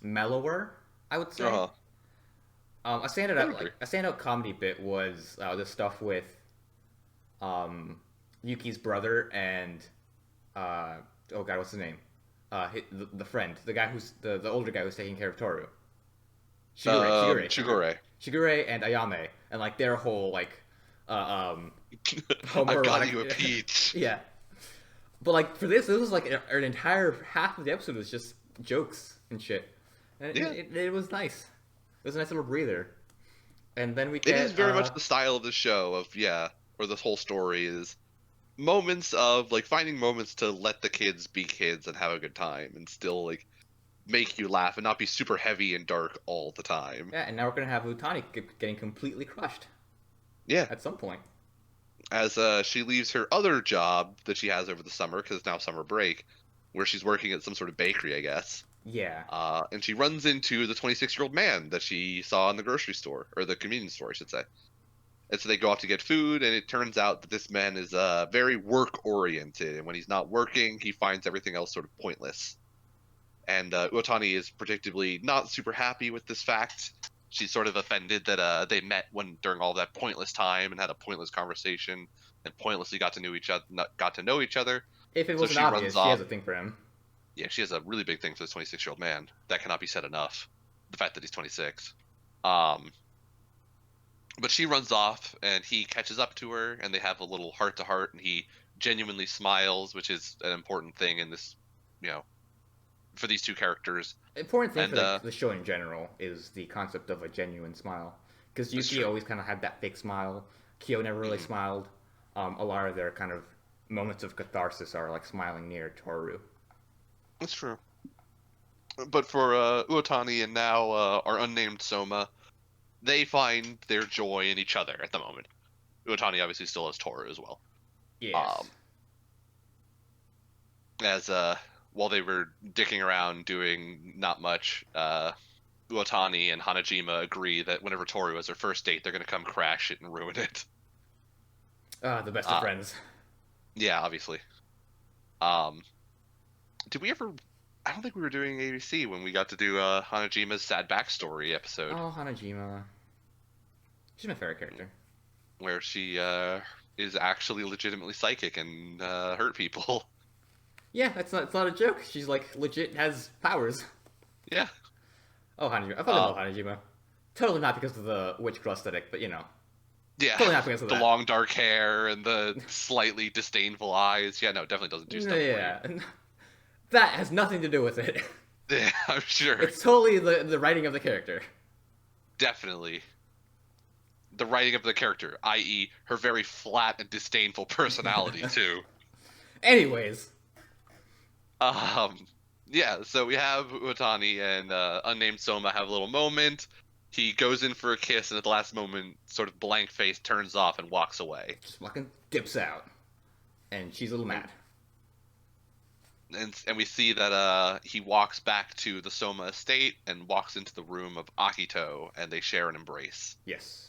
mellower, I would say. Uh-huh. A standout comedy bit was the stuff with Yuki's brother and oh god, what's his name? The friend, the guy who's the older guy who's taking care of Toru. Shigure and Ayame, and like their whole like I've got you a peach. Yeah, but like for this was like an entire half of the episode was just jokes and shit, and Yeah. it was nice. It was a nice little breather. And then we get It is very much the style of the show of or this whole story is moments of like finding moments to let the kids be kids and have a good time and still like make you laugh and not be super heavy and dark all the time. yeah, and now we're gonna have Utani getting completely crushed. Yeah, At some point. as she leaves her other job that she has over the summer because it's now summer break, where she's working at some sort of bakery, I guess. Yeah. And she runs into the 26-year-old man that she saw in the grocery store or the convenience store, I should say. And so they go off to get food, and it turns out that this man is very work-oriented, and when he's not working, he finds everything else sort of pointless. And Uotani is predictably not super happy with this fact. She's sort of offended that they met during all that pointless time and had a pointless conversation and pointlessly got to know each other. If it So wasn't she obvious, runs she off. has a thing for him. Yeah, she has a really big thing for this 26-year-old man. That cannot be said enough. The fact that he's 26. But she runs off, and he catches up to her, and they have a little heart-to-heart, and he genuinely smiles, which is an important thing in this, for these two characters. Important thing And, for the show in general is the concept of a genuine smile. Because That's Yuki true. always kind of had that fake smile. Kyo never really smiled. A lot of their kind of moments of catharsis are like smiling near Toru. That's true. But for Uotani and now our unnamed Soma, they find their joy in each other at the moment. Uotani obviously still has Toru as well. Yes. As while they were dicking around doing not much, Uotani and Hanajima agree that whenever Toru has their first date, they're going to come crash it and ruin it. The best of friends. Yeah, obviously. Did we ever? I don't think we were doing ABC when we got to do Hanajima's sad backstory episode, Oh, Hanajima. She's my favorite character. where she is actually legitimately psychic and hurt people. Yeah, it's not a joke. She's like legit has powers. Yeah. Oh, Hanajima. I fucking love Hanajima. Totally not because of the witch girl aesthetic, but Yeah. Totally not because of The that. long dark hair and the slightly disdainful eyes. Yeah, no, definitely doesn't do stuff for you. Yeah. That has nothing to do with it. Yeah, I'm sure. It's totally the writing of the character. Definitely. The writing of the character, i.e., her very flat and disdainful personality, too. Anyways, Yeah, so we have Utani and unnamed Soma have a little moment. He goes in for a kiss, and at the last moment, sort of blank face, turns off and walks away. just fucking dips out. And she's a little mad. And we see that he walks back to the Soma estate and walks into the room of Akito, and they share an embrace. Yes.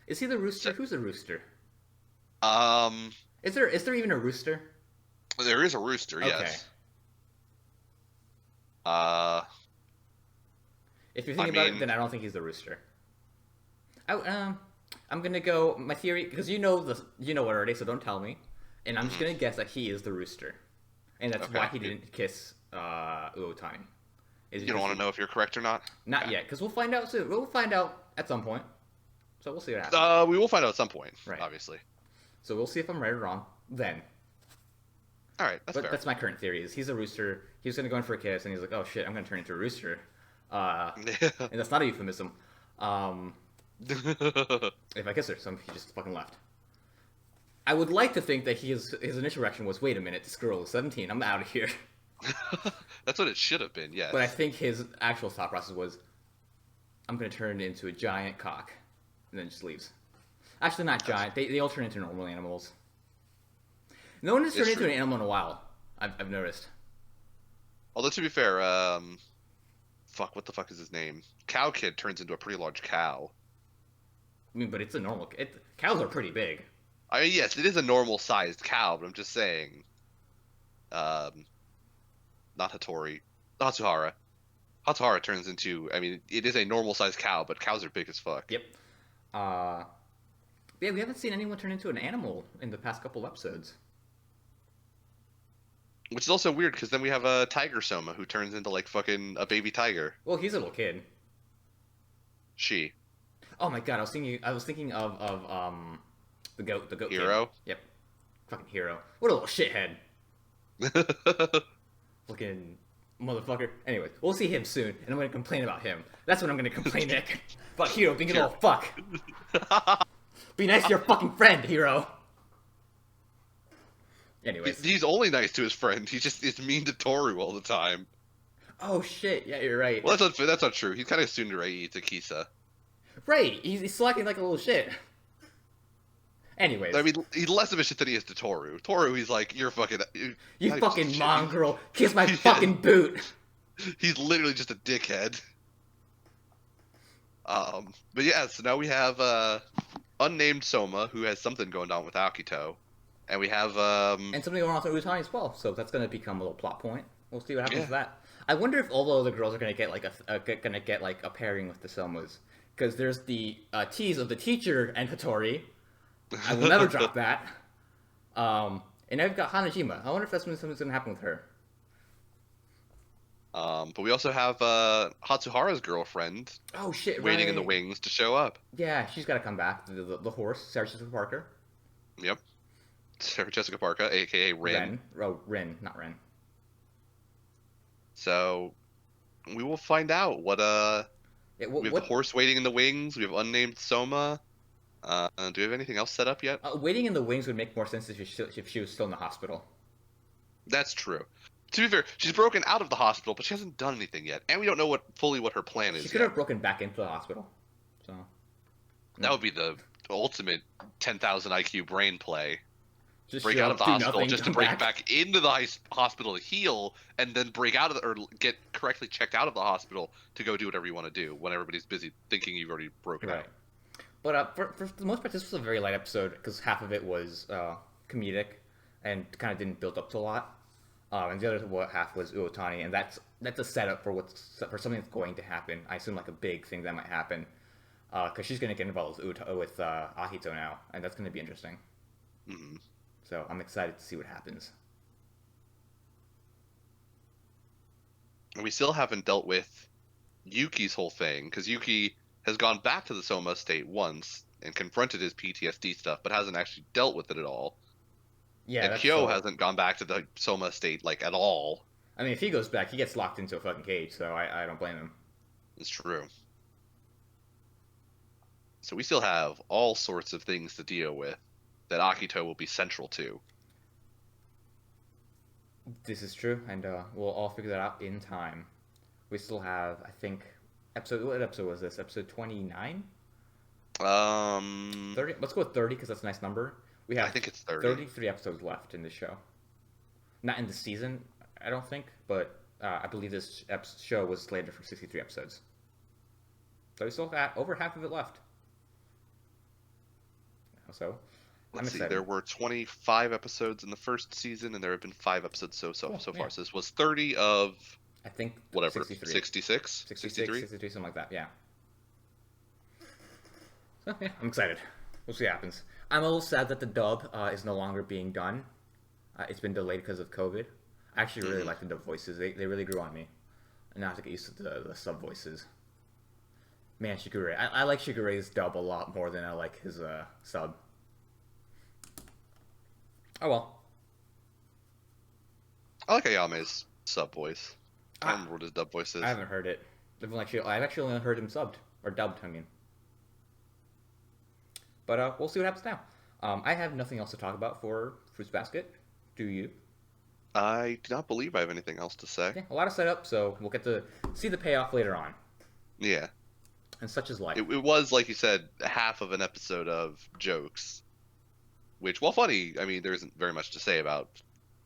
Is he the rooster? Who's the rooster? Um, Is there even a rooster? there is a rooster, Okay. yes. Uh, If you're I thinking about it, mean, then I don't think he's the rooster. I, I'm gonna go my theory because you know it already, so don't tell me. And I'm just mhm, gonna guess that he is the rooster, and that's why okay. he didn't kiss Uotani. Is You don't because want to he know if you're correct or not? not Okay. yet because we'll find out soon. We'll find out at some point, so we'll see what happens. We will find out at some point, Right. obviously. So we'll see if I'm right or wrong then. All right, that's But fair. that's my current theory: is he's a rooster. He was gonna go in for a kiss, and he's like, "Oh shit, I'm gonna turn into a rooster," and that's not a euphemism. Um, if I kiss her, so he just fucking left. I would like to think that his initial reaction was, "Wait a minute, this girl is 17. I'm out of here." That's what it should have been, But I yes. think his actual thought process was, "I'm gonna turn it into a giant cock," and then just leaves. Actually, not That's, giant. They all turn into normal animals. No one has it's turned into true. an animal in a while. I've noticed. Although to be fair, fuck, what the fuck is his name? Cow Kid turns into a pretty large cow. I mean, but it's a normal. Cows are pretty big. I mean, yes, it is a normal sized cow, but I'm just saying, um, not Hattori, Hatsuhara. Hatsuhara turns into, I mean, it is a normal sized cow, but cows are big as fuck. Yep. Uh, yeah, we haven't seen anyone turn into an animal in the past couple episodes. Which is also weird because then we have a Tiger Soma who turns into like fucking a baby tiger. Well, he's a little kid. She. Oh my god, I was thinking of the goat kid. Hero. Yep, fucking hero. What a little shithead, fucking motherfucker. Anyways, we'll see him soon, and I'm gonna complain about him. That's what I'm gonna complain, Nick. About Hero being a Sure. little fuck. Be nice to your fucking friend, Hero. Anyways. He's only nice to his friend. He just is mean to Toru all the time. Oh shit, yeah, you're right. Well, that's not true. He's kind of tsundere to Kisa. Right, he's slacking like a little shit. I Anyways, mean, he's less of a shit than he is to Toru. Toru, he's like, you're fucking. you not even just a fucking shit, mongrel, kiss my Yeah. fucking boot. He's literally just a dickhead. But yeah, so now we have unnamed Soma who has something going on with Akito, and we have And something going on with Utani as well, so that's gonna become a little plot point. We'll see what happens yeah. with that. I wonder if all the other girls are gonna get like gonna get like a pairing with the Selmas, because there's the tease of the teacher and Hattori. I will never drop that. And I've got Hanajima. I wonder if that's when something's gonna happen with her. But we also have Hatsuhara's girlfriend Oh shit! waiting in the Right. wings to show up. Yeah, she's got to come back. The horse, Sarah Jessica Parker. Yep, Sarah Jessica Parker, aka Rin. Ren. Oh, Ren, not Ren. So we will find out what Yeah, we have the horse waiting in the wings. We have unnamed Soma. Do we have anything else set up yet? waiting in the wings would make more sense if she was still in the hospital. That's true. To be fair, she's broken out of the hospital, but she hasn't done anything yet, and we don't know what her plan She is could yet. have broken back into the hospital. So That would be the ultimate 10,000 IQ brain play. just Break show out up, of the do hospital nothing, just to come break back into the hospital to heal, and then break out of or get correctly checked out of the hospital to go do whatever you want to do when everybody's busy thinking you've already broken Right. out. But for the most part, this was a very light episode because half of it was comedic and kind of didn't build up to a lot. And the other half was Uotani, and that's a setup for for something that's going to happen. I assume like a big thing that might happen because she's going to get involved with Ahito now, and that's going to be interesting. Hmm. So I'm excited to see what happens. And we still haven't dealt with Yuki's whole thing because Yuki has gone back to the Soma state once and confronted his PTSD stuff, but hasn't actually dealt with it at all. Yeah, And that's Kyo so. hasn't gone back to the Soma state like at all. I mean, if he goes back, he gets locked into a fucking cage. So I don't blame him. It's true. So we still have all sorts of things to deal with that Akito will be central to. This is true, and we'll all figure that out in time. We still have, I think, what episode was this? Episode 29? Um, 30? Let's go with 30 because that's a nice number. We I have think it's 30. 33 episodes left in this show. Not in the season, I don't think, but I believe this show was slated for 63 episodes. So we still got over half of it left. So, I'm Let's see. excited. There were 25 episodes in the first season, and there have been 5 episodes so Cool, far. yeah. So this was 30 of I think Whatever. 63. 66? 66, 63? 63, something like that, yeah. So, yeah, I'm excited. We'll see what happens. I'm a little sad that the dub is no longer being done. It's been delayed because of COVID. I actually really like the dub voices. They really grew on me. And now I have to get used to the sub voices. Man, Shigure. I like Shigure's dub a lot more than I like his sub. Oh well. I like Ayame's sub voice. I don't Ah, remember what his dub voice is. I haven't heard it. I've actually only heard him subbed. Or dubbed, I mean. But we'll see what happens now. I have nothing else to talk about for Fruits Basket. Do you? I do not believe I have anything else to say. Yeah, a lot of setup, so we'll get to see the payoff later on. Yeah. And such is life. It was, like you said, half of an episode of jokes. Which, while funny, I mean, there isn't very much to say about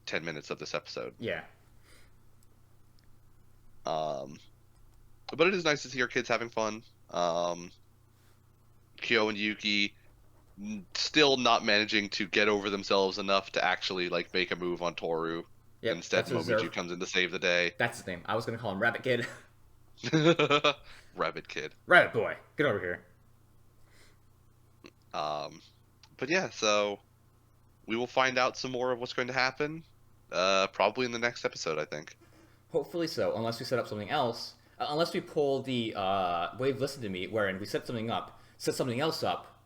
10 minutes of this episode. Yeah. But it is nice to see our kids having fun. Kyo and Yuki still not managing to get over themselves enough to actually like make a move on Toru. Yep, Instead, that's Momiju comes in to save the day. That's his name. I was gonna call him Rabbit Kid. Rabbit Kid. Rabbit Boy, get over here. But yeah, so we will find out some more of what's going to happen. Probably in the next episode, I think. Hopefully so, unless we set up something else. Unless we pull the Wave Listen to Me, wherein we set something up, set something else up,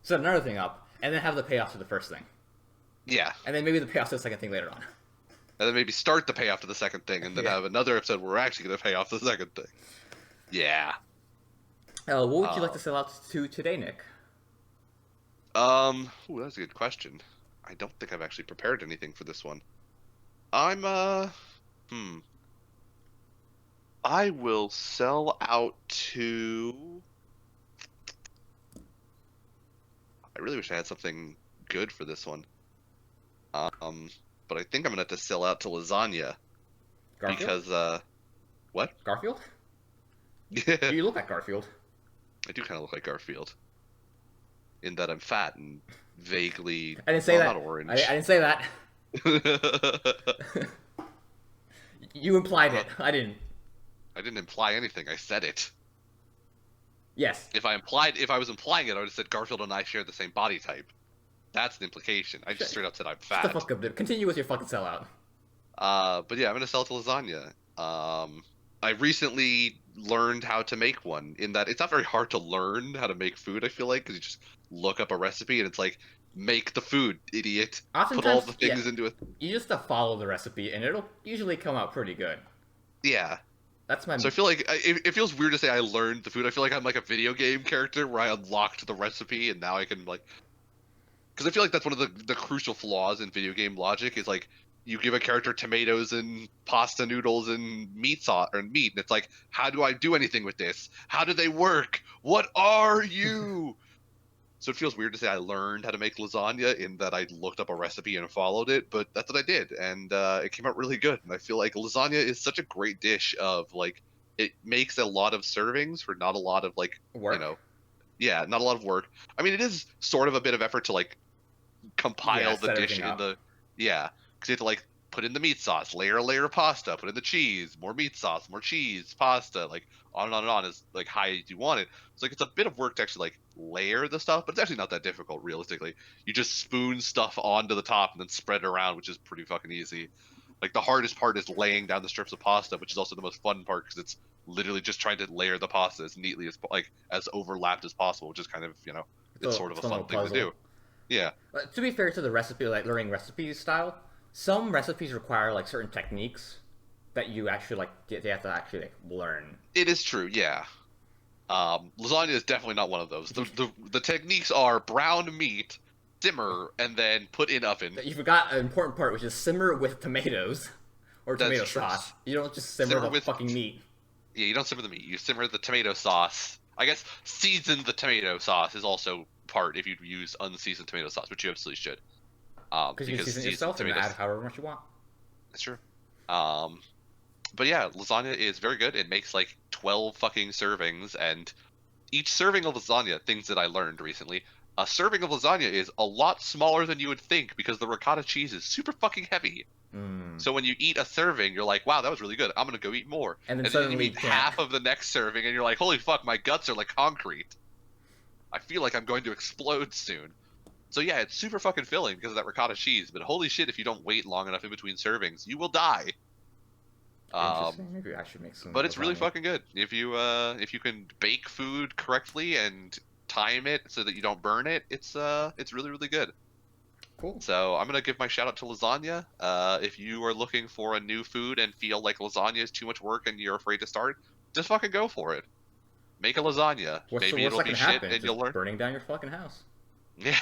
set another thing up, and then have the payoff to the first thing. Yeah. And then maybe the payoff to the second thing later on. And then maybe start the payoff to the second thing, and then Yeah. have another episode where we're actually going to pay off the second thing. Yeah. What would you like to sell out to today, Nick? Ooh, that's a good question. I don't think I've actually prepared anything for this one. I'm, I will sell out to... I really wish I had something good for this one. But I think I'm gonna have to sell out to lasagna. Garfield? Because, what? Garfield? Yeah. You look like Garfield. I do kind of look like Garfield. In that I'm fat and vaguely... I didn't say that. Not orange. I didn't say that. You implied it. I didn't. I didn't imply anything. I said it. Yes. If I was implying it, I would have said Garfield and I share the same body type. That's the implication. I just straight up said I'm Shut the fat. fuck up, dude. Continue with your fucking sellout. But yeah, I'm gonna sell it to lasagna. I recently learned how to make one. In that it's not very hard to learn how to make food. I feel like because you just look up a recipe and it's like, make the food, idiot. Put all Oftentimes, the things yeah. into it. You just have to follow the recipe, and it'll usually come out pretty good. Yeah. That's my. So I feel like it feels weird to say I learned the food. I feel like I'm like a video game character where I unlocked the recipe and now I can like. Because I feel like that's one of the crucial flaws in video game logic is like you give a character tomatoes and pasta noodles and meat sauce or meat, and it's like, how do I do anything with this? How do they work? What are you? So it feels weird to say I learned how to make lasagna in that I looked up a recipe and followed it, but that's what I did, and it came out really good. And I feel like lasagna is such a great dish of like it makes a lot of servings for not a lot of like Work. you know, yeah, not a lot of work. I mean, it is sort of a bit of effort to like compile Yeah, the set dish everything in up. the because you have to like put in the meat sauce, layer a layer of pasta, put in the cheese, more meat sauce, more cheese, pasta, like on and on and on as like high as you want it. It's like it's a bit of work to actually like layer the stuff, but it's actually not that difficult realistically. You just spoon stuff onto the top and then spread it around, which is pretty fucking easy. Like the hardest part is laying down the strips of pasta, which is also the most fun part because it's literally just trying to layer the pasta as neatly as like as overlapped as possible, which is kind of it's sort of a fun thing to do. Yeah. To be fair to the recipe, like learning recipes style, some recipes require like certain techniques that you actually like they have to actually like learn. It is true, yeah. Lasagna is definitely not one of those. The techniques are brown meat, simmer, and then put in oven. You forgot an important part, which is simmer with tomatoes or That's tomato true. sauce. You don't just simmer Simmer the with- fucking meat. Yeah, you don't simmer the meat. You simmer the tomato sauce. I guess season the tomato sauce is also part if you use unseasoned tomato sauce, which you absolutely should. Because you can season it yourself and add however much you want. That's true. But yeah, lasagna is very good. It makes like 12 fucking servings, and each serving of lasagna, things that I learned recently, a serving of lasagna is a lot smaller than you would think because the ricotta cheese is super fucking heavy. Mm. So when you eat a serving, you're like, wow, that was really good. I'm gonna go eat more. And then And then you suddenly you eat can't. half of the next serving, and you're like, holy fuck, my guts are like concrete. I feel like I'm going to explode soon. So yeah, it's super fucking filling because of that ricotta cheese. But holy shit, if you don't wait long enough in between servings, you will die. Interesting. Maybe I should make some But it's really lasagna. fucking good if you can bake food correctly and time it so that you don't burn it. It's really really good. Cool. So I'm gonna give my shout out to lasagna. If you are looking for a new food and feel like lasagna is too much work and you're afraid to start, just fucking go for it. Make a lasagna. What's the Maybe worst it'll that be can shit happen? and Just you'll learn. burning down your fucking house. Yeah.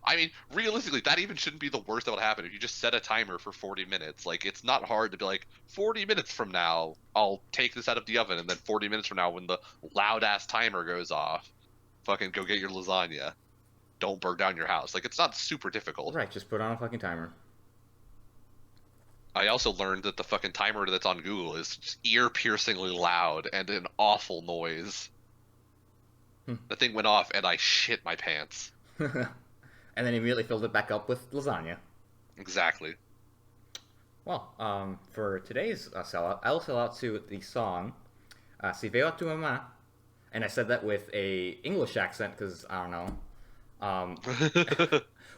I mean, realistically, that even shouldn't be the worst that would happen if you just set a timer for 40 minutes. Like, it's not hard to be like, 40 minutes from now, I'll take this out of the oven, and then 40 minutes from now, when the loud ass timer goes off, fucking go get your lasagna. Don't burn down your house. Like, it's not super difficult. Right. Just put on a fucking timer. I also learned that the fucking timer that's on Google is ear piercingly loud and an awful noise. Hmm. The thing went off, and I shit my pants. And then immediately filled it back up with lasagna. Exactly. Well, for today's sellout, I'll sell out to the song Si Veo a Tu Mamá. And I said that with a English accent because, I don't know.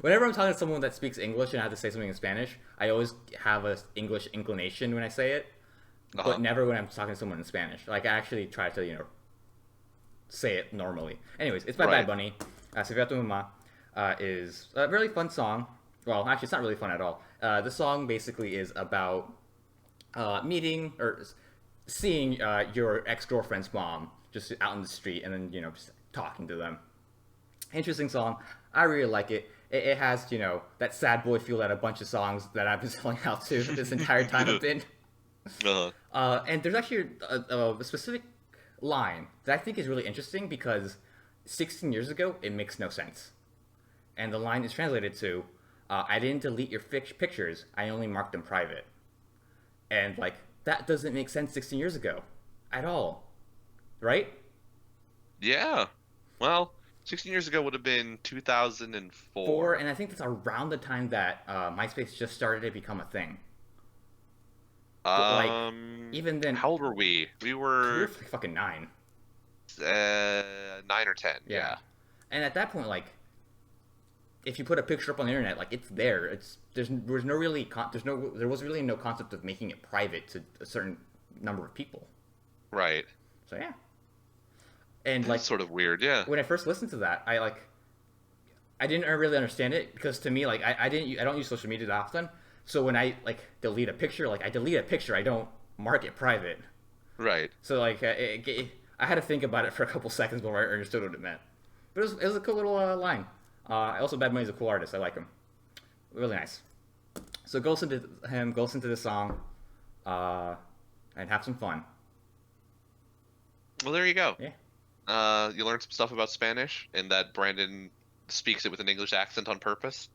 Whenever I'm talking to someone that speaks English and I have to say something in Spanish, I always have a English inclination when I say it. Uh-huh. But never when I'm talking to someone in Spanish. Like, I actually try to, say it normally. Anyways, it's by Right. Bad Bunny. Si Veo a Tu Mamá is a really fun song. Well, actually, it's not really fun at all. The song basically is about meeting or seeing your ex-girlfriend's mom just out in the street and then, just talking to them. Interesting song. I really like it. It has, that sad boy feel that a bunch of songs that I've been selling out to this entire time have been. Uh-huh. And there's actually a specific line that I think is really interesting because 16 years ago, it makes no sense. And the line is translated to, I didn't delete your pictures, I only marked them private. And, that doesn't make sense 16 years ago. At all. Right? Yeah. Well, 16 years ago would have been 2004. And I think that's around the time that MySpace just started to become a thing. But, even then, How old were we? We we were were fucking 9. 9 or 10. Yeah. And at that point, if you put a picture up on the internet, it's there. There was really no concept of making it private to a certain number of people. Right. So yeah. And That's sort of weird. Yeah. when I first listened to that, I didn't really understand it because to me, I don't use social media that often. So when I delete a picture, I delete a picture, I don't mark it private. Right. So I had to think about it for a couple seconds before I understood what it meant. But it was a cool little line. Also, Bad Bunny's a cool artist. I like him. Really nice. So go listen to him. Go listen to this song, and have some fun. Well, there you go. Yeah. You learned some stuff about Spanish, and that Brandon speaks it with an English accent on purpose,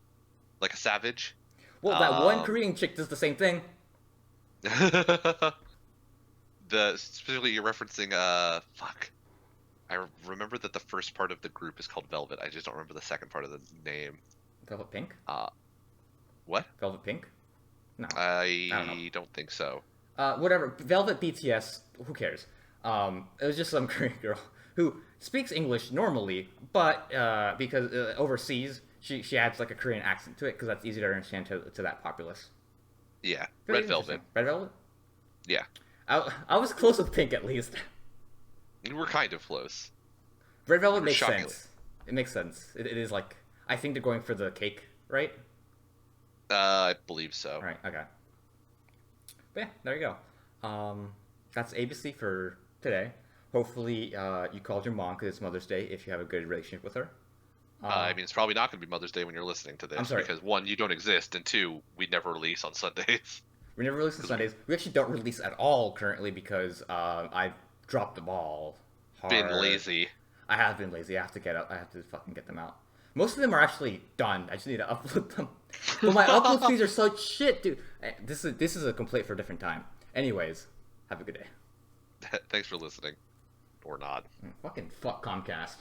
like a savage. Well, that one Um, Korean chick does the same thing. Specifically you're referencing fuck. I remember that the first part of the group is called Velvet. I just don't remember the second part of the name. Velvet Pink. What? Velvet Pink. No. don't know. Don't think so. Whatever. Velvet BTS. Who cares? It was just some Korean girl who speaks English normally, but because overseas, she adds a Korean accent to it because that's easy to understand to that populace. Yeah, Very Red Velvet. interesting. Red Velvet. Yeah, I was close with Pink at least. you were kind of close. Red Velvet makes Shockingly. sense. It makes sense. It is I think they're going for the cake, right? I believe so. Right. Okay. But yeah, there you go. That's ABC for today. Hopefully, you called your mom because it's Mother's Day if you have a good relationship with her. I mean, it's probably not going to be Mother's Day when you're listening to this I'm sorry. because one, you don't exist, and two, we never release on Sundays. We never release on Sundays. We actually don't release at all currently because I've dropped the ball. Been hard. lazy. I have been lazy. I have to fucking get them out. Most of them are actually done. I just need to upload them. But my upload speeds are such shit, dude. This is a complaint for a different time. Anyways, have a good day. Thanks for listening, or not. Fucking fuck Comcast.